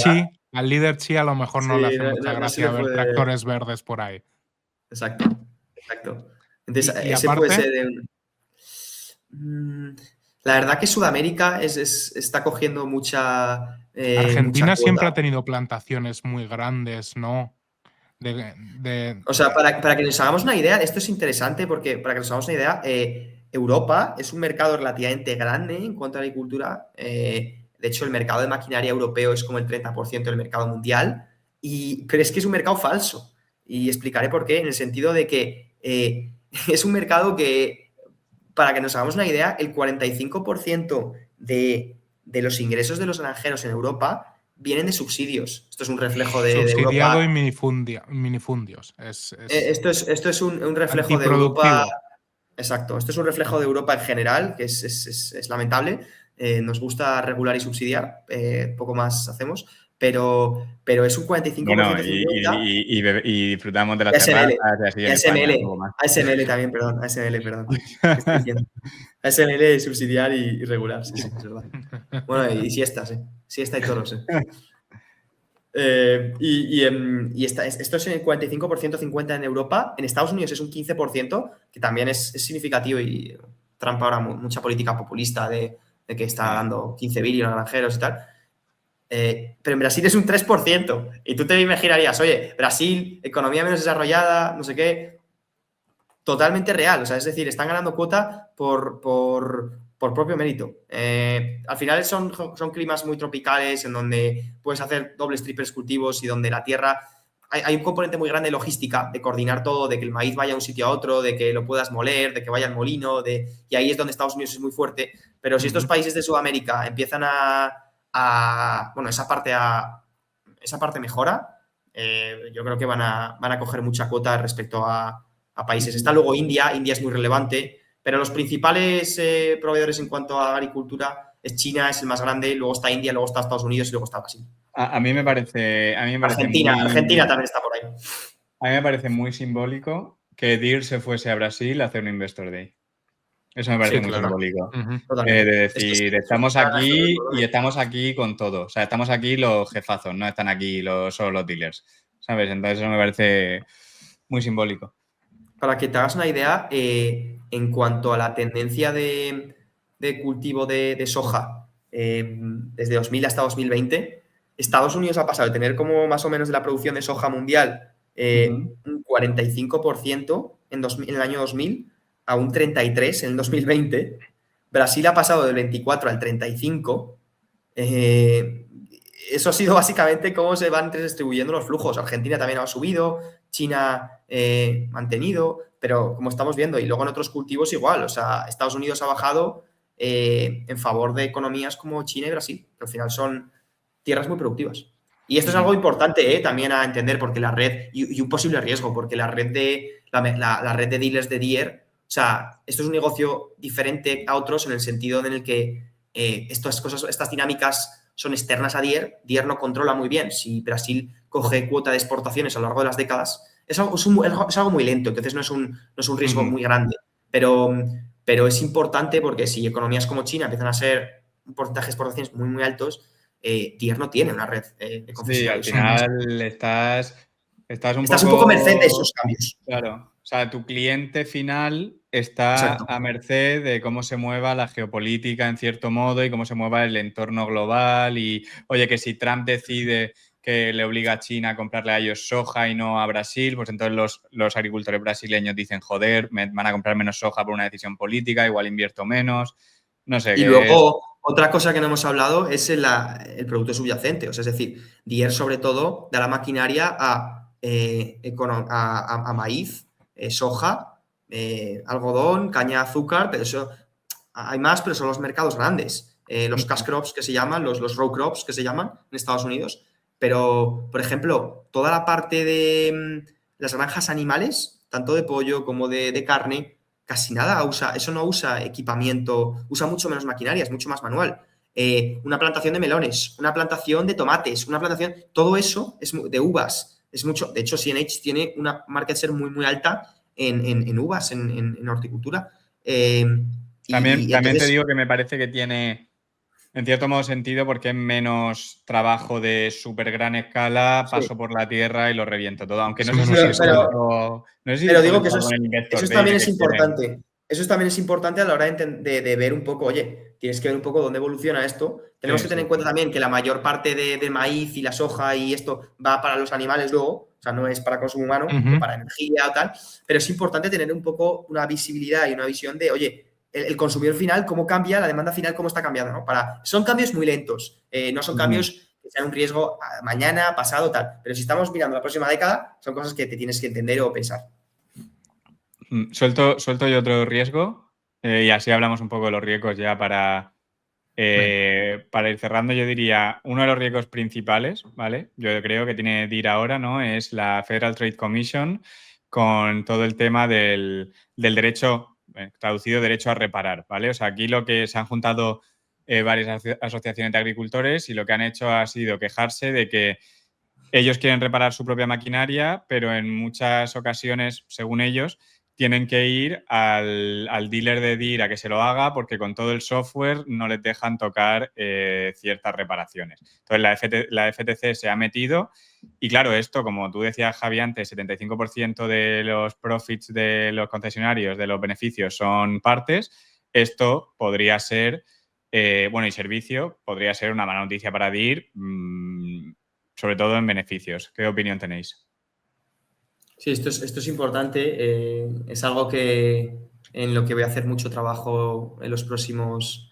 entrar. Chi a lo mejor no le Sí, hace mucha no se gracia le ver puede. tractores verdes por ahí. Exacto, exacto. Entonces, Y ese puede aparte, ser. La verdad que Sudamérica está cogiendo mucha Argentina siempre ha cuota. tenido plantaciones muy grandes, ¿no? O sea, para que nos hagamos una idea, esto es interesante porque para que nos hagamos una idea, Europa es un mercado relativamente grande en cuanto a agricultura. De hecho, el mercado de maquinaria europeo es como el 30% del mercado mundial, pero es que es un mercado falso. Y explicaré por qué, en el sentido de que es un mercado que, para que nos hagamos una idea, el 45% de los ingresos de los granjeros en Europa vienen de subsidios. Esto es un reflejo de subsidiado y Europa. minifundios. Es Esto es un reflejo de Europa. antiproductivo. Exacto, esto es un reflejo de Europa en general, que es lamentable. Nos gusta regular y subsidiar, poco más hacemos, pero es un Bueno, 45% y, 50%. y- y bebe- y disfrutamos de Y las ASML, terrazas y así y en España, ASML, poco más. ASML también, perdón, ASML, perdón. ¿Qué estoy diciendo? ASML, subsidiar y regular, sí, es verdad. Bueno, y siestas, siesta y toros, esto es en el 45%, 50% en Europa. En Estados Unidos es un 15%, que también es significativo y Trump ahora mucha política populista de que está dando 15 billones a granjeros y tal. Pero en Brasil es un 3%. Y tú te imaginarías, oye, Brasil, economía menos desarrollada, no sé qué, totalmente real. O sea, es decir, están ganando cuota por propio mérito. Al final son climas muy tropicales en donde puedes hacer dobles, triples cultivos y donde la tierra. Hay un componente muy grande de logística, de coordinar todo, de que el maíz vaya de un sitio a otro, de que lo puedas moler, de que vaya al molino, y ahí es donde Estados Unidos es muy fuerte. Pero si estos países de Sudamérica empiezan bueno, esa parte mejora, yo creo que van a coger mucha cuota respecto a países. Está luego India es muy relevante, pero los principales proveedores en cuanto a agricultura es China, es el más grande, luego está India, luego está Estados Unidos y luego está Brasil. A mí me parece Argentina también está por ahí. A mí me parece muy simbólico que Deere se fuese a Brasil a hacer un Investor Day. Eso me parece Sí, muy claro. simbólico. Totalmente. De decir, estamos aquí y estamos aquí con todo. O sea, estamos aquí los jefazos, no están aquí solo los dealers. ¿Sabes? Entonces eso me parece muy simbólico. Para que te hagas una idea, en cuanto a la tendencia de cultivo de soja desde 2000 hasta 2020, Estados Unidos ha pasado de tener como más o menos de la producción de soja mundial un 45% en el año 2000 a un 33% en el 2020. Brasil ha pasado del 24 al 35%. Eso ha sido básicamente cómo se van distribuyendo los flujos. Argentina también ha subido, China mantenido, pero como estamos viendo, y luego en otros cultivos igual, o sea, Estados Unidos ha bajado en favor de economías como China y Brasil, que al final son tierras muy productivas. Y esto es algo importante también a entender, porque la red, y un posible riesgo, porque la red de dealers de Deere, o sea, esto es un negocio diferente a otros en el sentido en el que estas dinámicas son externas a Deere. Deere no controla muy bien si Brasil coge cuota de exportaciones a lo largo de las décadas. Es algo muy lento, entonces no es un riesgo muy grande. Pero es importante porque si economías como China empiezan a ser un porcentaje de exportaciones muy, muy altos, Deere no tiene una red de concesionarios. Sí, al final estás un poco merced de esos cambios. Claro. O sea, tu cliente final está Exacto. a merced de cómo se mueva la geopolítica en cierto modo y cómo se mueva el entorno global. Y, oye, que si Trump decide que le obliga a China a comprarle a ellos soja y no a Brasil, pues entonces los agricultores brasileños dicen, joder, me van a comprar menos soja por una decisión política, igual invierto menos. No sé. Y luego, otra cosa que no hemos hablado es el producto subyacente. O sea, es decir, Deere sobre todo da la maquinaria a maíz, soja, algodón, caña de azúcar, pero eso hay más, pero son los mercados grandes. los cash crops que se llaman, los row crops que se llaman en Estados Unidos. Pero, por ejemplo, toda la parte de las granjas animales, tanto de pollo como de carne, casi nada usa, eso no usa equipamiento, usa mucho menos maquinaria, es mucho más manual. Una plantación de melones, una plantación de tomates, una plantación, todo eso es de uvas, es mucho. De hecho, CNH tiene una market share muy, muy alta en uvas, en horticultura. También te entonces, digo que me parece que tiene, en cierto modo, sentido porque es menos trabajo de súper gran escala, sí. paso por la tierra y lo reviento todo. Aunque no Es sé si menos dijo escala. esto, no sé si Pero dijo digo que esto algo en el Investor eso Day también de es que quieren. importante. Eso también es importante a la hora de ver un poco, oye, tienes que ver un poco dónde evoluciona esto. Tenemos Sí, que tener sí. en cuenta también que la mayor parte del maíz y la soja y esto va para los animales luego, o sea, no es para consumo humano o para energía o tal, pero es importante tener un poco una visibilidad y una visión de, oye, el consumidor final, cómo cambia, la demanda final, cómo está cambiando, ¿no? Son cambios muy lentos, no son cambios que sean un riesgo mañana, pasado, tal, pero si estamos mirando la próxima década, son cosas que te tienes que entender o pensar. Suelto yo otro riesgo y así hablamos un poco de los riesgos ya para ir cerrando. Yo diría, uno de los riesgos principales, ¿vale? Yo creo que tiene DIR ahora, ¿no? Es la Federal Trade Commission con todo el tema del derecho, traducido derecho a reparar, ¿vale? O sea, aquí lo que se han juntado varias asociaciones de agricultores y lo que han hecho ha sido quejarse de que ellos quieren reparar su propia maquinaria, pero en muchas ocasiones, según ellos, tienen que ir al dealer de DIR a que se lo haga porque con todo el software no les dejan tocar ciertas reparaciones. Entonces, la FTC se ha metido y, claro, esto, como tú decías, Javi, antes, 75% de los profits de los concesionarios, de los beneficios, son partes. Esto podría ser, y servicio, podría ser una mala noticia para DIR, sobre todo en beneficios. ¿Qué opinión tenéis? Sí, esto es importante. Es algo en lo que voy a hacer mucho trabajo en los próximos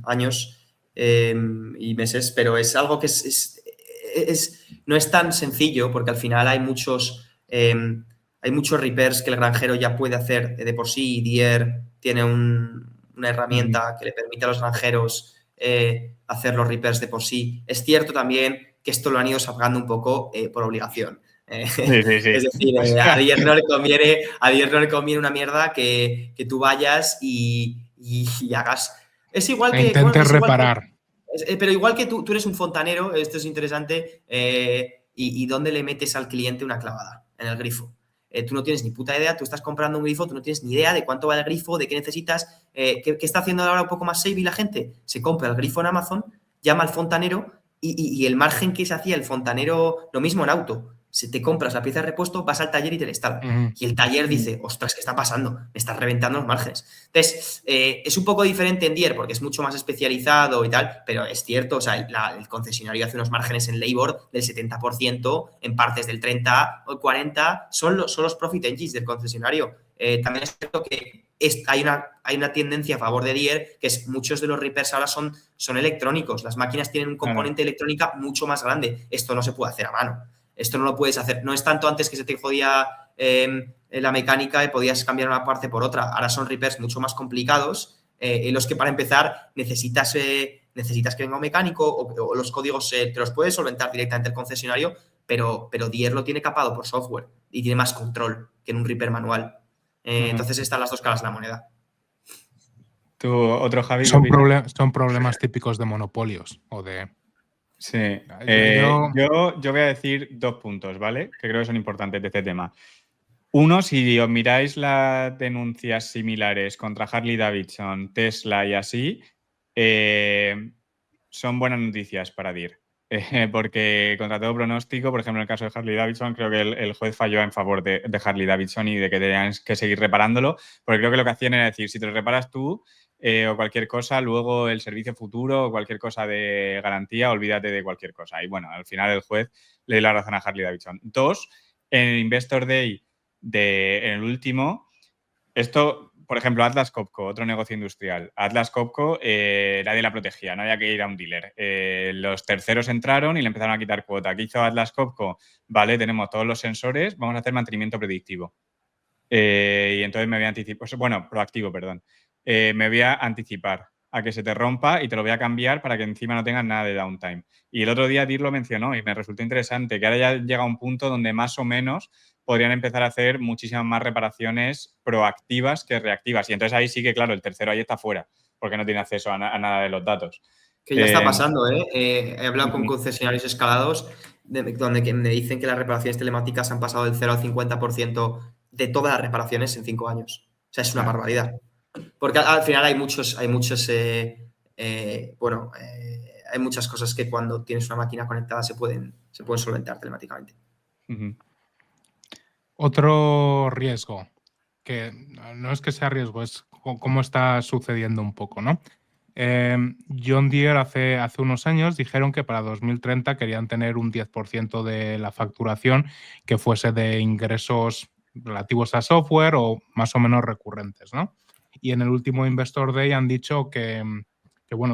años y meses, pero es algo que no es tan sencillo porque al final hay muchos repairs que el granjero ya puede hacer de por sí y DIR tiene una herramienta que le permite a los granjeros hacer los repairs de por sí. Es cierto también que esto lo han ido sacando un poco por obligación. Sí. Es decir, a DIR no le conviene una mierda que tú vayas y hagas. Es igual que. Intentes reparar. Pero igual que tú eres un fontanero, esto es interesante, y dónde le metes al cliente una clavada en el grifo. Tú no tienes ni puta idea, tú estás comprando un grifo, tú no tienes ni idea de cuánto va el grifo, de qué necesitas, qué está haciendo ahora un poco más savvy la gente. Se compra el grifo en Amazon, llama al fontanero y el margen que se hacía el fontanero, lo mismo en auto. Si te compras la pieza de repuesto, vas al taller y te la instalan. Y el taller dice, ostras, ¿qué está pasando? Me estás reventando los márgenes. Entonces, es un poco diferente en DIR porque es mucho más especializado y tal, pero es cierto, o sea, el concesionario hace unos márgenes en labor del 70%, en partes del 30 o 40%, son los profit engines del concesionario. También es cierto que hay una tendencia a favor de DIR, que es muchos de los repairs ahora son electrónicos. Las máquinas tienen un componente electrónica mucho más grande. Esto no se puede hacer a mano. Esto no lo puedes hacer. No es tanto antes que se te jodía la mecánica y podías cambiar una parte por otra. Ahora son repairs mucho más complicados en los que, para empezar, necesitas que venga un mecánico o los códigos te los puedes solventar directamente el concesionario, pero DIR lo tiene capado por software y tiene más control que en un repair manual. Entonces están las dos caras de la moneda. ¿Tú, otro Javi? Son problemas típicos de monopolios o de... Sí. Yo voy a decir 2 puntos, ¿vale? Que creo que son importantes de este tema. Uno, si os miráis las denuncias similares contra Harley Davidson, Tesla y así, son buenas noticias para DIR. Porque contra todo pronóstico, por ejemplo, en el caso de Harley Davidson, creo que el juez falló en favor de Harley Davidson y de que tenían que seguir reparándolo, porque creo que lo que hacían era decir, si te lo reparas tú o cualquier cosa, luego el servicio futuro o cualquier cosa de garantía, olvídate de cualquier cosa. Y bueno, al final el juez le dio la razón a Harley Davidson. 2, en el Investor Day en el último, esto, por ejemplo, Atlas Copco, otro negocio industrial. Atlas Copco, nadie la protegía, no había que ir a un dealer. Los terceros entraron y le empezaron a quitar cuota. ¿Qué hizo Atlas Copco? Vale, tenemos todos los sensores, vamos a hacer mantenimiento predictivo. Y entonces me voy a anticipar, proactivo, perdón. Me voy a anticipar a que se te rompa y te lo voy a cambiar para que encima no tengas nada de downtime. Y el otro día Dir lo mencionó y me resultó interesante, que ahora ya llega un punto donde más o menos podrían empezar a hacer muchísimas más reparaciones proactivas que reactivas. Y entonces ahí sí que, claro, el tercero ahí está fuera, porque no tiene acceso a nada de los datos. Que ya está pasando, ¿eh? He hablado con concesionarios escalados donde me dicen que las reparaciones telemáticas han pasado del 0 al 50% de todas las reparaciones en 5 años. O sea, es una barbaridad. Porque al final hay muchas cosas que cuando tienes una máquina conectada se pueden solventar telemáticamente. Otro riesgo, que no es que sea riesgo, es cómo está sucediendo un poco, ¿no? John Deere hace unos años dijeron que para 2030 querían tener un 10% de la facturación que fuese de ingresos relativos a software o más o menos recurrentes, ¿no? Y en el último Investor Day han dicho que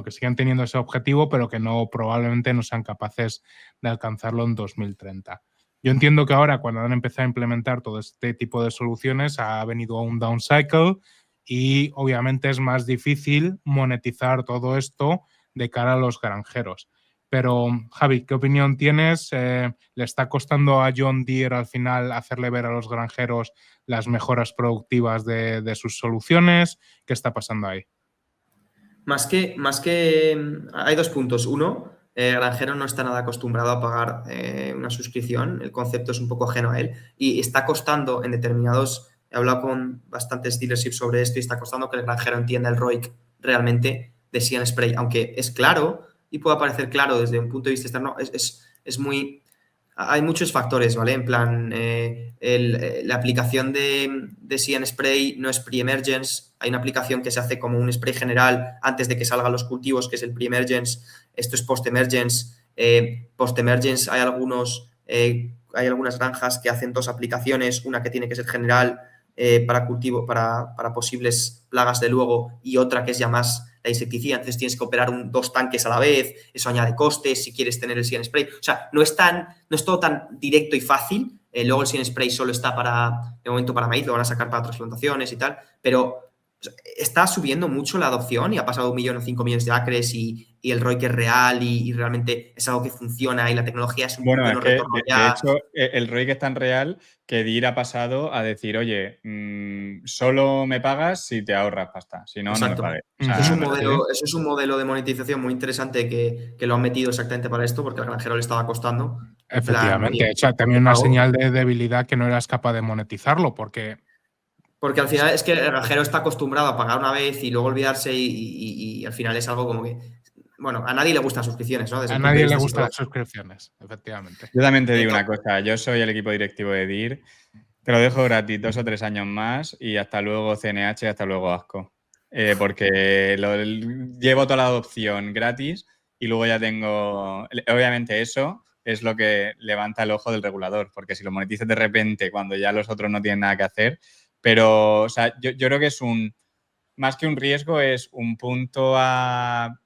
siguen teniendo ese objetivo, pero que probablemente no sean capaces de alcanzarlo en 2030. Yo entiendo que ahora, cuando han empezado a implementar todo este tipo de soluciones, ha venido un down cycle y obviamente es más difícil monetizar todo esto de cara a los granjeros. Pero, Javi, ¿qué opinión tienes? ¿Le está costando a John Deere al final hacerle ver a los granjeros las mejoras productivas de sus soluciones? ¿Qué está pasando ahí? Más que hay dos puntos. Uno, el granjero no está nada acostumbrado a pagar una suscripción. El concepto es un poco ajeno a él y está costando en determinados... He hablado con bastantes dealerships sobre esto y está costando que el granjero entienda el ROIC realmente de See & Spray, aunque es claro y pueda parecer claro desde un punto de vista externo, es muy... Hay muchos factores, ¿vale? En plan, la aplicación de See & Spray no es pre-emergence. Hay una aplicación que se hace como un spray general antes de que salgan los cultivos, que es el pre-emergence. Esto es post-emergence. Post-emergence hay algunas granjas que hacen dos aplicaciones, una que tiene que ser general para cultivo, para posibles plagas de luego, y otra que es ya más la insecticida. Entonces tienes que operar dos tanques a la vez, eso añade costes si quieres tener el See & Spray. O sea, no es todo tan directo y fácil. Luego el See & Spray solo está de momento para maíz, lo van a sacar para otras plantaciones y tal, pero está subiendo mucho la adopción y ha pasado 1 millón o 5 millones de acres y el ROI que es real y realmente es algo que funciona y la tecnología es un bueno, punto es de que, retorno de ya. hecho, el ROI que es tan real que Deere ha pasado a decir, oye, solo me pagas si te ahorras pasta, si no, no me pagues. O sea, eso es un modelo de monetización muy interesante que lo han metido exactamente para esto, porque al granjero le estaba costando. Efectivamente, también una señal de debilidad que no eras capaz de monetizarlo, porque al final es que el granjero está acostumbrado a pagar una vez y luego olvidarse y al final es algo como que... Bueno, a nadie le gustan suscripciones, ¿no? A nadie le gustan las suscripciones, efectivamente. Yo también te digo una cosa, yo soy el equipo directivo de Deere, te lo dejo gratis 2 o 3 años más y hasta luego CNH, hasta luego Asco. Porque llevo toda la adopción gratis y luego ya tengo... Obviamente eso es lo que levanta el ojo del regulador, porque si lo monetizas de repente cuando ya los otros no tienen nada que hacer... Pero, o sea, yo creo que es más que un riesgo, es un punto a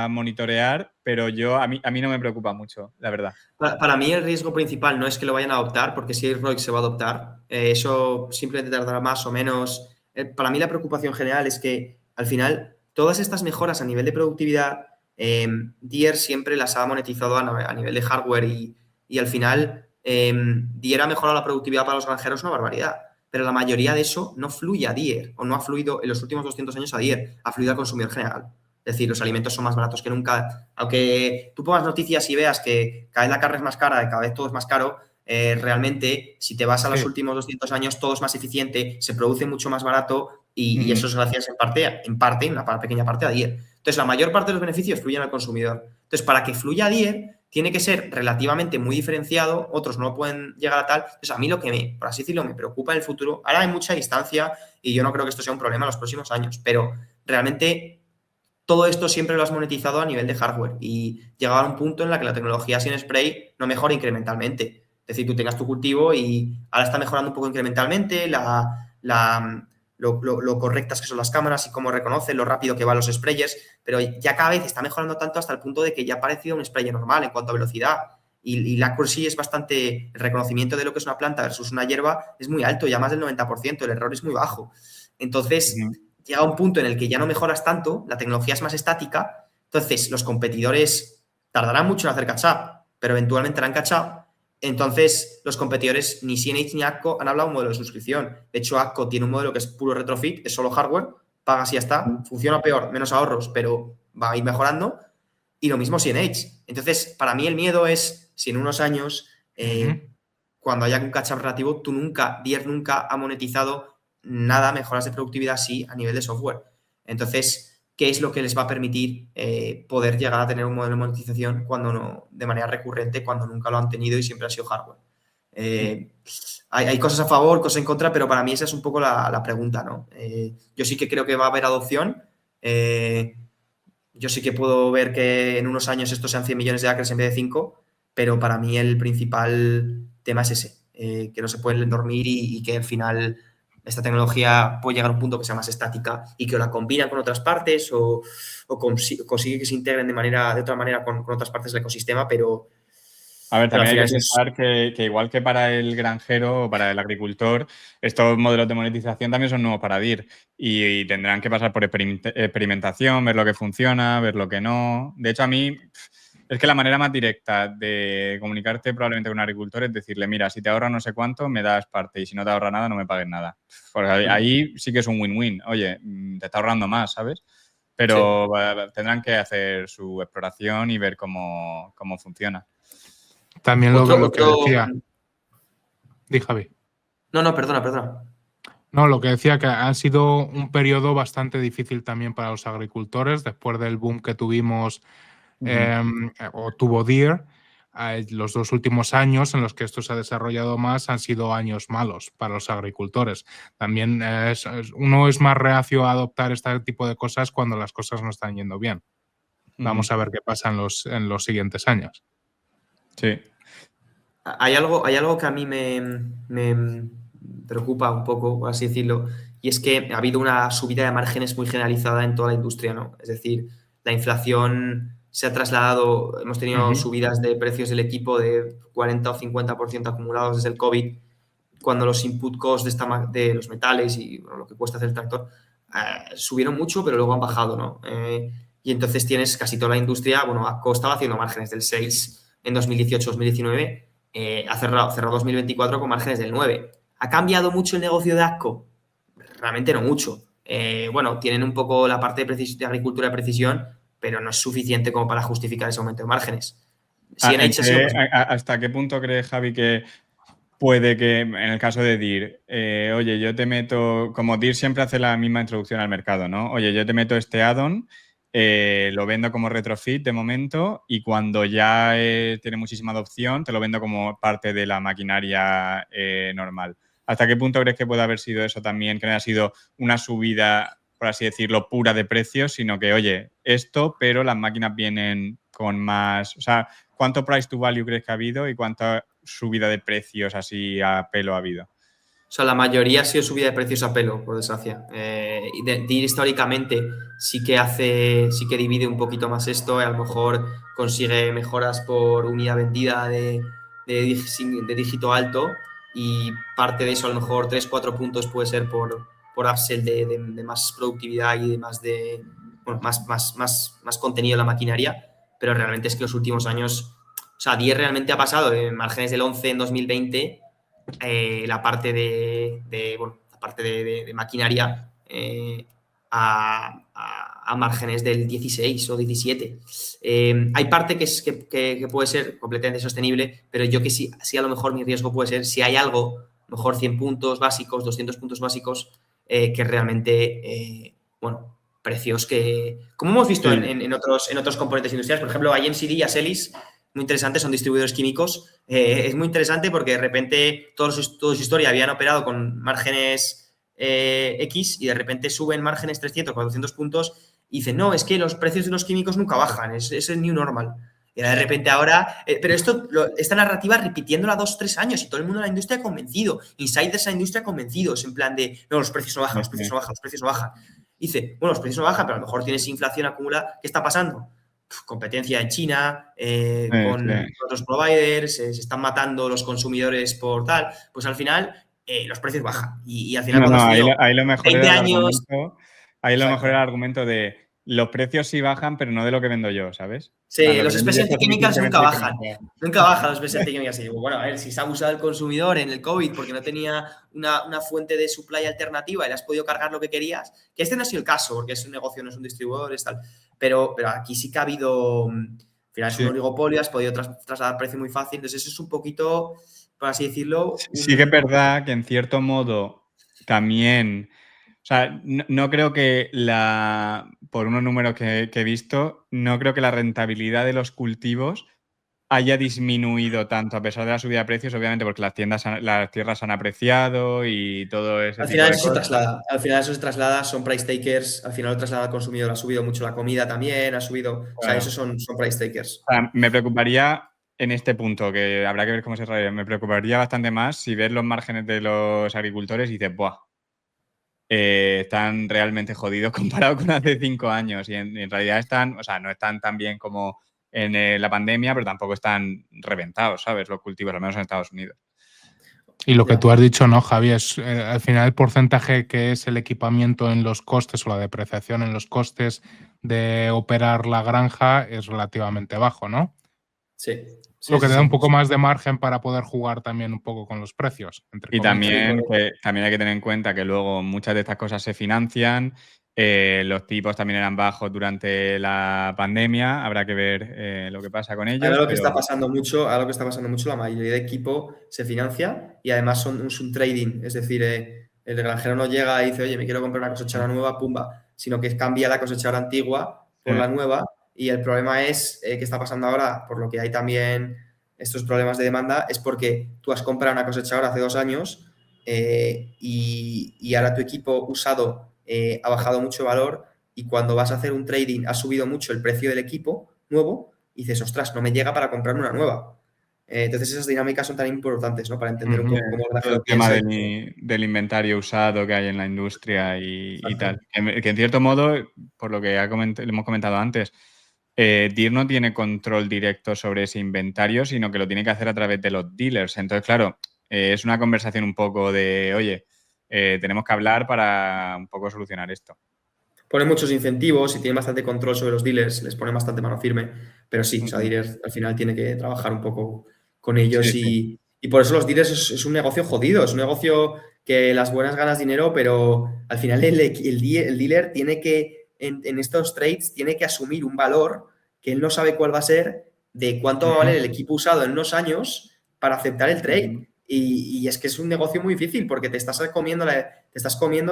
monitorear, pero a mí no me preocupa mucho, la verdad. Para mí el riesgo principal no es que lo vayan a adoptar, porque si hay ROIC se va a adoptar. Eso simplemente tardará más o menos. Para mí la preocupación general es que al final todas estas mejoras a nivel de productividad, Deere siempre las ha monetizado a nivel de hardware y al final Deere ha mejorado la productividad para los granjeros una barbaridad. Pero la mayoría de eso no fluye a Deere o no ha fluido en los últimos 200 años a Deere, ha fluido al consumidor general. Es decir, los alimentos son más baratos que nunca. Aunque tú pongas noticias y veas que cada vez la carne es más cara y cada vez todo es más caro, realmente, si te vas a los últimos 200 años, todo es más eficiente, se produce mucho más barato y eso es gracias una pequeña parte a Deere. Entonces, la mayor parte de los beneficios fluyen al consumidor. Entonces, para que fluya a Deere, tiene que ser relativamente muy diferenciado, otros no pueden llegar a tal. Entonces, a mí lo que, por así decirlo, me preocupa en el futuro, ahora hay mucha distancia y yo no creo que esto sea un problema en los próximos años, pero realmente todo esto siempre lo has monetizado a nivel de hardware y llegaba a un punto en la que la tecnología See & Spray no mejora incrementalmente. Es decir, tú tengas tu cultivo y ahora está mejorando un poco incrementalmente lo correctas que son las cámaras y cómo reconocen, lo rápido que van los sprayers, pero ya cada vez está mejorando tanto hasta el punto de que ya ha parecido un sprayer normal en cuanto a velocidad. Y la accuracy es bastante... El reconocimiento de lo que es una planta versus una hierba es muy alto, ya más del 90%, el error es muy bajo. Entonces... llega un punto en el que ya no mejoras tanto, la tecnología es más estática, entonces los competidores tardarán mucho en hacer catch-up, pero eventualmente harán catch-up. Entonces, los competidores, ni CNH ni ACCO, han hablado de un modelo de suscripción. De hecho, ACCO tiene un modelo que es puro retrofit, es solo hardware, pagas y ya está, funciona peor, menos ahorros, pero va a ir mejorando. Y lo mismo CNH. Entonces, para mí el miedo es si en unos años, cuando haya un catch-up relativo, Deere nunca ha monetizado nada, mejoras de productividad sí a nivel de software. Entonces, ¿qué es lo que les va a permitir poder llegar a tener un modelo de monetización cuando no, de manera recurrente, cuando nunca lo han tenido y siempre ha sido hardware? Hay cosas a favor, cosas en contra, pero para mí esa es un poco la pregunta, ¿no? Yo sí que creo que va a haber adopción. Yo sí que puedo ver que en unos años estos sean 100 millones de acres en vez de 5, pero para mí el principal tema es ese, que no se pueden dormir y que al final esta tecnología puede llegar a un punto que sea más estática y que la combinan con otras partes o consigue que se integren de otra manera con otras partes del ecosistema, pero... A ver, también hay que pensar que igual que para el granjero o para el agricultor, estos modelos de monetización también son nuevos para Deere y tendrán que pasar por experimentación, ver lo que funciona, ver lo que no. De hecho, a mí es que la manera más directa de comunicarte probablemente con un agricultor es decirle, mira, si te ahorra no sé cuánto, me das parte y si no te ahorra nada, no me pagues nada. Porque ahí sí que es un win-win. Oye, te está ahorrando más, ¿sabes? Pero sí, tendrán que hacer su exploración y ver cómo funciona. También lo que decía. Di, Javi. No, perdona. No, lo que decía que ha sido un periodo bastante difícil también para los agricultores después del boom que tuvimos o tuvo Deere. Los 2 últimos años en los que esto se ha desarrollado más han sido años malos para los agricultores. También uno es más reacio a adoptar este tipo de cosas cuando las cosas no están yendo bien. Vamos a ver qué pasa en los siguientes años. Sí. Hay algo que a mí me preocupa un poco, por así decirlo, y es que ha habido una subida de márgenes muy generalizada en toda la industria, ¿no? Es decir, la inflación se ha trasladado, hemos tenido subidas de precios del equipo de 40 o 50% acumulados desde el COVID, cuando los input costs de los metales y lo que cuesta hacer el tractor subieron mucho, pero luego han bajado, ¿no? Y entonces tienes casi toda la industria, ACCO estaba haciendo márgenes del 6 en 2018-2019, ha cerrado 2024 con márgenes del 9. ¿Ha cambiado mucho el negocio de ACCO? Realmente no mucho. Tienen un poco la parte de agricultura de precisión, pero no es suficiente como para justificar ese aumento de márgenes. ¿Hasta qué punto crees, Javi, que puede que, en el caso de Deere, oye, yo te meto, como Deere siempre hace la misma introducción al mercado, ¿no? Oye, yo te meto este add-on, lo vendo como retrofit de momento y cuando ya tiene muchísima adopción, te lo vendo como parte de la maquinaria normal. ¿Hasta qué punto crees que puede haber sido eso también, que no haya sido una subida, por así decirlo, pura de precios, sino que, oye, esto, pero las máquinas vienen con más... O sea, ¿cuánto price to value crees que ha habido y cuánta subida de precios así a pelo ha habido? O sea, la mayoría ha sido subida de precios a pelo, por desgracia. Deere históricamente sí que divide un poquito más esto, a lo mejor consigue mejoras por unidad vendida de dígito alto y parte de eso, a lo mejor 3-4 puntos puede ser por upsell de más productividad y de más contenido en la maquinaria, pero realmente es que los últimos años, o sea, Deere realmente ha pasado de márgenes del 11 en 2020, la parte de maquinaria a márgenes del 16 o 17. Hay parte que puede ser completamente sostenible, pero yo que sí a lo mejor mi riesgo puede ser si hay algo, mejor 100 puntos básicos, 200 puntos básicos, que realmente, precios que, como hemos visto en otros componentes industriales, por ejemplo, IMCD y Aselis, muy interesante, son distribuidores químicos. Es muy interesante porque de repente toda su historia habían operado con márgenes X y de repente suben márgenes 300, 400 puntos y dicen, no, es que los precios de los químicos nunca bajan, es el new normal. Y de repente ahora, pero esta narrativa repitiéndola 2-3 años y todo el mundo de la industria convencido, insiders de la industria convencidos, en plan de, no, los precios no bajan, los precios no bajan, los precios no bajan. Y dice, bueno, los precios no bajan, pero a lo mejor tienes inflación acumulada. ¿Qué está pasando? Competencia en China, con otros providers, se están matando los consumidores por tal, pues al final los precios bajan y al final ahí lo mejor 20 era años... ahí a lo mejor Exacto. era el argumento de los precios sí bajan, pero no de lo que vendo yo, ¿sabes? Sí, O sea, lo los que vendo yo specialty está chemicals nunca suficientemente bajan. diferenciado. Nunca bajan los specialty chemicals. Y digo, bueno, a ver, si se ha abusado el consumidor en el COVID porque no tenía una fuente de supply alternativa y le has podido cargar lo que querías, que este no ha sido el caso, porque es un negocio, no es un distribuidor, es tal. Pero aquí sí que ha habido, al final es un Sí. oligopolio, has podido trasladar precio muy fácil. Entonces eso es un poquito, por así decirlo, Sí que es verdad que en cierto modo también, o sea, no creo que por unos números que he visto, no creo que la rentabilidad de los cultivos haya disminuido tanto a pesar de la subida de precios, obviamente porque las tierras han apreciado y todo ese al tipo final de eso se cosas. traslada, al final eso se traslada, son price takers, al final lo traslada al consumidor, ha subido mucho la comida también, ha subido, o sea, Claro. esos son price takers. O sea, me preocuparía en este punto, que habrá que ver cómo se desarrolla, me preocuparía bastante más si ves los márgenes de los agricultores y dices, ¡buah! Están realmente jodidos comparado con hace 5 años y en realidad están, o sea, no están tan bien como en la pandemia, pero tampoco están reventados, ¿sabes? Los cultivos, al menos en Estados Unidos. Y lo que Ya. tú has dicho, ¿no, Javi? Es al final el porcentaje que es el equipamiento en los costes o la depreciación en los costes de operar la granja es relativamente bajo, ¿no? Sí, Lo sí, que sí, te da un sí. poco más de margen para poder jugar también un poco con los precios, entre Y comillas. Sí, también, correcto. también hay que tener en cuenta que luego muchas de estas cosas se financian, los tipos también eran bajos durante la pandemia, habrá que ver lo que pasa con ellos, Ahora lo que está pero pasando mucho, ahora lo que está pasando mucho, la mayoría de equipo se financia y además es un trading, es decir, el granjero no llega y dice, oye, me quiero comprar una cosechadora nueva, pumba, sino que cambia la cosechadora antigua por la nueva y el problema es que está pasando ahora, por lo que hay también estos problemas de demanda, es porque tú has comprado una cosechadora hace 2 años y ahora tu equipo usado ha bajado mucho de valor y cuando vas a hacer un trading ha subido mucho el precio del equipo nuevo y dices, ostras, no me llega para comprar una nueva. Entonces esas dinámicas son tan importantes, ¿no? Para entender un poco cómo el todo el granjero tema piensa. del inventario usado que hay en la industria y Exacto. tal. Que en cierto modo, por lo que le hemos comentado antes, Deere no tiene control directo sobre ese inventario, sino que lo tiene que hacer a través de los dealers. Entonces, claro, es una conversación un poco de, oye, tenemos que hablar para un poco solucionar esto. Pone muchos incentivos y tiene bastante control sobre los dealers, les pone bastante mano firme, pero sí, o sea, dealers al final tiene que trabajar un poco con ellos Sí, sí. y por eso los dealers es un negocio jodido, es un negocio que las buenas ganas dinero, pero al final el dealer tiene que, en estos trades, tiene que asumir un valor que él no sabe cuál va a ser, de cuánto va a valer el equipo usado en unos años para aceptar el trade. Y es que es un negocio muy difícil porque te estás comiendo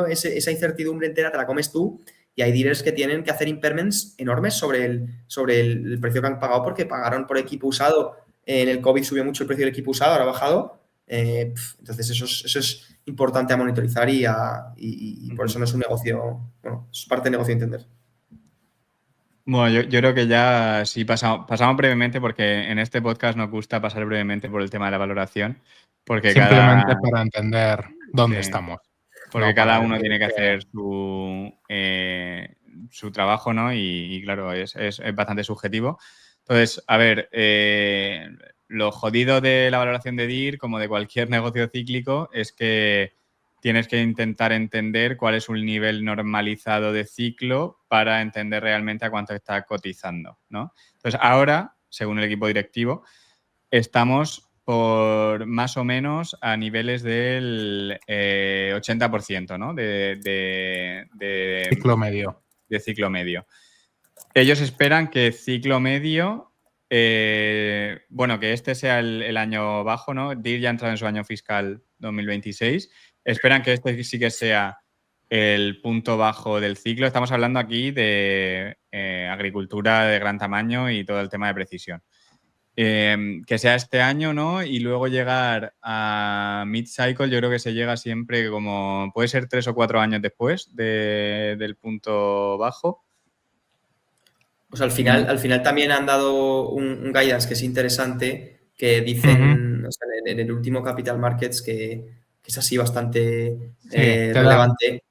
esa incertidumbre entera, te la comes tú y hay dealers que tienen que hacer impairments enormes sobre el precio que han pagado porque pagaron por equipo usado. En el COVID subió mucho el precio del equipo usado, ahora ha bajado. Entonces eso es importante a monitorizar y por eso no es un negocio, bueno, es parte del negocio a entender. Bueno, yo creo que ya sí pasamos brevemente porque en este podcast nos gusta pasar brevemente por el tema de la valoración, porque Simplemente para entender dónde sí, estamos, porque no cada para uno decir tiene que que… hacer su trabajo, ¿no? Y claro, es bastante subjetivo. Entonces, a ver, lo jodido de la valoración de DIR, como de cualquier negocio cíclico, es que tienes que intentar entender cuál es un nivel normalizado de ciclo para entender realmente a cuánto está cotizando, ¿no? Entonces, ahora, según el equipo directivo, estamos por más o menos a niveles del 80%, ¿no? de ciclo medio. ciclo medio. Ellos esperan que ciclo medio, bueno, que este sea el año bajo, ¿no? DIR ya ha entrado en su año fiscal 2026. Esperan que este sí que sea el punto bajo del ciclo. Estamos hablando aquí de agricultura de gran tamaño y todo el tema de precisión. Que sea este año, ¿no? Y luego llegar a mid-cycle, yo creo que se llega siempre como, puede ser 3 o 4 años después del punto bajo. Pues al final también han dado un guidance que es interesante, que dicen, o sea, en el último Capital Markets, que es así bastante Sí, relevante,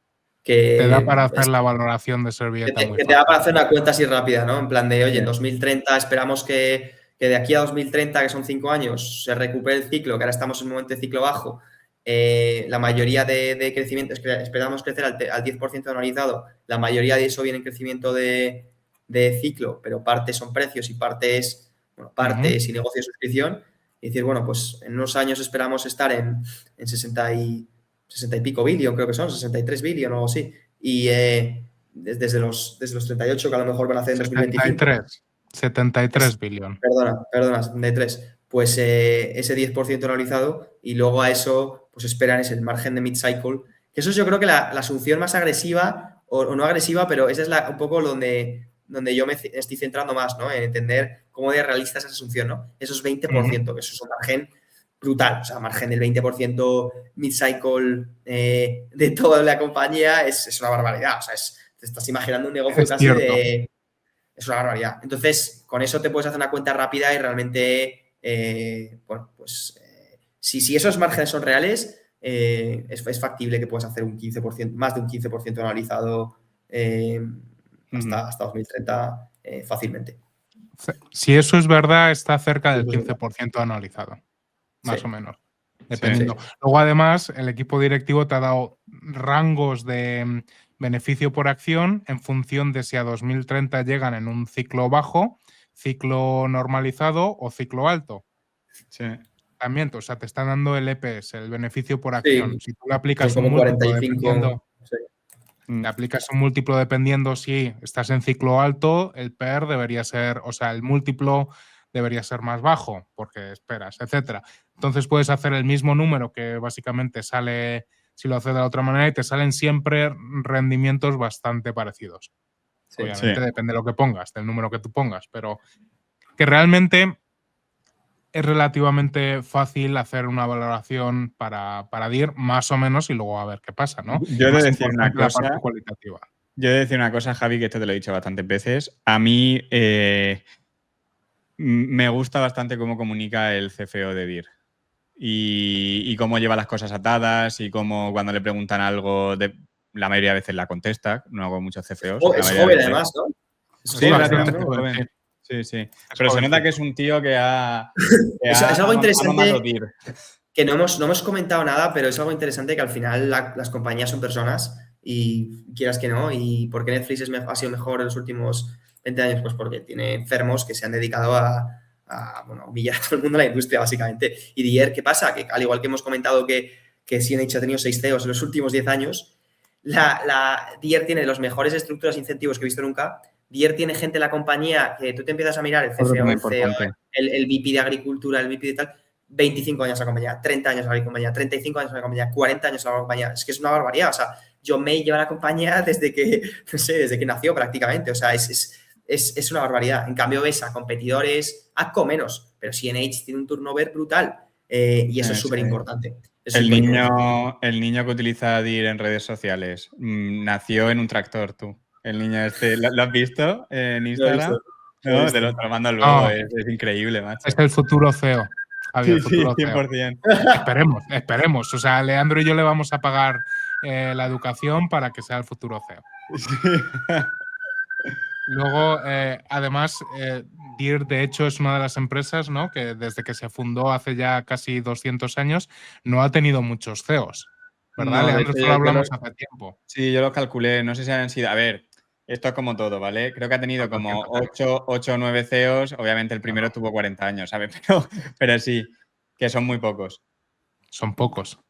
te da que, para hacer la valoración de servilleta muy que te da fácil. para hacer una cuenta así rápida, ¿no? En plan de, oye, en Sí. 2030 esperamos que de aquí a 2030, que son 5 años, se recupere el ciclo, que ahora estamos en un momento de ciclo bajo, la mayoría de crecimiento, esperamos crecer al 10% anualizado, la mayoría de eso viene en crecimiento de ciclo, pero parte son precios y parte es y negocio de suscripción. Y decir, bueno, pues en unos años esperamos estar en 60 y pico billón, creo que son, 63 billón o algo así. Y desde los 38 que a lo mejor van a hacer en 2025. 73 billón. Perdona, 73. Pues ese 10% anualizado y luego a eso pues esperan es el margen de mid-cycle. Que eso yo creo que la asunción más agresiva o no agresiva, pero esa es un poco donde yo me estoy centrando más, ¿no? En entender cómo de realista es esa asunción, ¿no? Esos 20%, que eso es un margen brutal. O sea, margen del 20% mid-cycle de toda la compañía es una barbaridad. O sea, te estás imaginando un negocio casi de... Es una barbaridad. Entonces, con eso te puedes hacer una cuenta rápida y realmente, si esos márgenes son reales, es factible que puedas hacer un 15%, más de un 15% anualizado hasta 2030 fácilmente. Si eso es verdad, está cerca del 15% anualizado, más o menos, dependiendo. Sí. Luego, además, el equipo directivo te ha dado rangos de beneficio por acción en función de si a 2030 llegan en un ciclo bajo, ciclo normalizado o ciclo alto. Sí. También, o sea, te está dando el EPS, el beneficio por acción. Si tú le aplicas un múltiplo dependiendo... Le aplicas un múltiplo dependiendo si estás en ciclo alto, el PER debería ser, o sea, el múltiplo debería ser más bajo, porque esperas, etcétera. Entonces puedes hacer el mismo número que básicamente sale, si lo haces de la otra manera, y te salen siempre rendimientos bastante parecidos. Sí, obviamente depende de lo que pongas, del número que tú pongas, pero que realmente es relativamente fácil hacer una valoración para DIR, más o menos, y lugo a ver qué pasa, ¿no? Yo he de decir una cosa, Javi, que esto te lo he dicho bastantes veces. A mí me gusta bastante cómo comunica el CFO de DIR y cómo lleva las cosas atadas y cómo cuando le preguntan algo, la mayoría de veces la contesta, no hago muchos CFOs. Es joven además, ¿no? Sí, relativamente joven. Sí. Pero se nota que es un tío que es algo interesante que no hemos comentado nada, pero es algo interesante que al final las compañías son personas y quieras que no. ¿Y por qué Netflix ha sido mejor en los últimos 20 años? Pues porque tiene enfermos que se han dedicado a humillar a todo el mundo en la industria, básicamente. Y Dier, ¿qué pasa? Que al igual que hemos comentado que CNH ha tenido 6 CEOs en los últimos 10 años, Dier tiene los mejores estructuras e incentivos que he visto nunca. Dier tiene gente en la compañía que tú te empiezas a mirar, el CFO, el CEO, el VP de Agricultura, el VP de tal, 25 años a la compañía, 30 años a la compañía, 35 años a la compañía, 40 años a la compañía. Es que es una barbaridad. O sea, John May lleva la compañía desde que nació prácticamente. O sea, es una barbaridad. En cambio, ves a competidores, AGCO menos, pero CNH tiene un turnover brutal y eso es súper importante. El niño que utiliza DIR en redes sociales nació en un tractor, tú. El niño este, ¿lo has visto en Instagram? No, te lo mando luego, es increíble, macho. Es el futuro CEO. Javi, el futuro 100%. CEO. Esperemos. O sea, Leandro y yo le vamos a pagar la educación para que sea el futuro CEO. Sí. Luego, además, DIR, de hecho, es una de las empresas, ¿no?, que desde que se fundó hace ya casi 200 años no ha tenido muchos CEOs. ¿Verdad, no, Leandro? Esto lo hablamos hace tiempo. Sí, yo lo calculé. No sé si han sido... A ver, esto es como todo, ¿vale? Creo que ha tenido como 8 o 9 CEOs. Obviamente el primero tuvo 40 años, ¿sabes? Pero sí, que son muy pocos. Son pocos.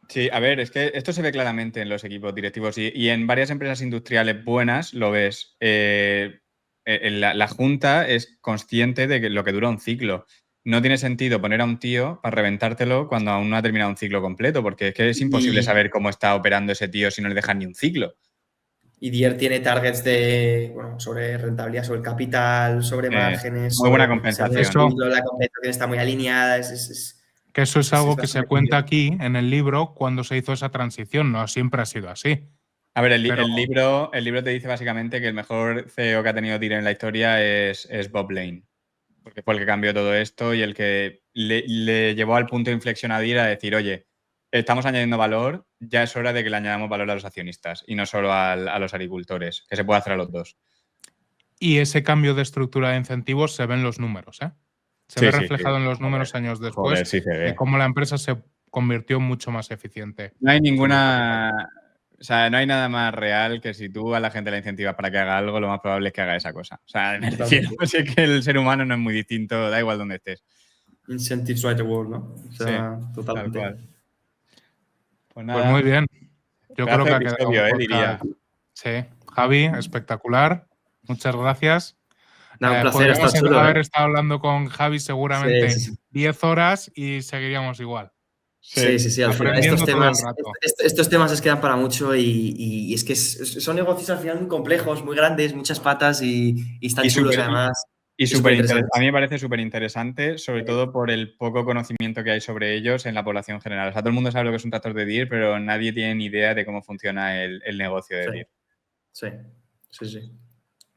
Sí, a ver, es que esto se ve claramente en los equipos directivos y en varias empresas industriales buenas lo ves. La junta es consciente de que lo que dura un ciclo. No tiene sentido poner a un tío para reventártelo cuando aún no ha terminado un ciclo completo, porque es que es imposible saber cómo está operando ese tío si no le dejan ni un ciclo. Y Dier tiene targets sobre rentabilidad, sobre capital, sobre márgenes. Muy buena compensación. La compensación está muy alineada. Que eso es algo que se cuenta aquí en el libro cuando se hizo esa transición. No siempre ha sido así. A ver, el libro te dice básicamente que el mejor CEO que ha tenido DIR en la historia es Bob Lane. Porque fue el que cambió todo esto y el que le llevó al punto de inflexión a DIR a decir, oye, estamos añadiendo valor, ya es hora de que le añadamos valor a los accionistas y no solo a los agricultores, que se puede hacer a los dos. Y ese cambio de estructura de incentivos se ve en los números, ¿eh? Se ve reflejado en los números años después de cómo la empresa se convirtió mucho más eficiente. No hay ninguna... O sea, no hay nada más real que si tú a la gente la incentivas para que haga algo, lo más probable es que haga esa cosa. O sea, me refiero, si es que el ser humano no es muy distinto, da igual donde estés. Incentives right the world, ¿no? O sea, Sí, totalmente. tal cual. Pues Pues muy bien. Yo creo que ha quedado episodio, un diría. podcast. Sí, Javi, espectacular. Muchas gracias. Nada, un placer, ha estado Podríamos chulo, haber estado hablando con Javi seguramente Sí. 10 horas y seguiríamos igual. Sí, al final Aprendiendo todo el rato. estos temas se quedan para mucho y es que son negocios al final muy complejos, muy grandes, muchas patas y están chulos además. Y súper interesantes. a mí me parece súper interesante, sobre todo por el poco conocimiento que hay sobre ellos en la población general. O sea, todo el mundo sabe lo que es un tractor de DIR, pero nadie tiene ni idea de cómo funciona el negocio de DIR. Sí.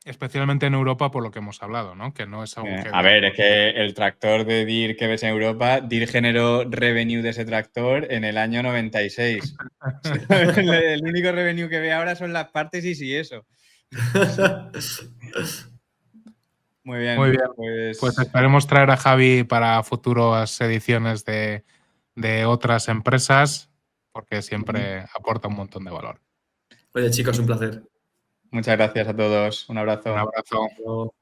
Especialmente en Europa, por lo que hemos hablado, ¿no? Que no es algo que... A ver, es que el tractor de DIR que ves en Europa, DIR generó revenue de ese tractor en el año 96. El único revenue que ve ahora son las partes y si eso. Muy bien. Muy bien. Pues esperemos traer a Javi para futuras ediciones de otras empresas, porque siempre aporta un montón de valor. Oye, chicos, un placer. Muchas gracias a todos. Un abrazo. Un abrazo.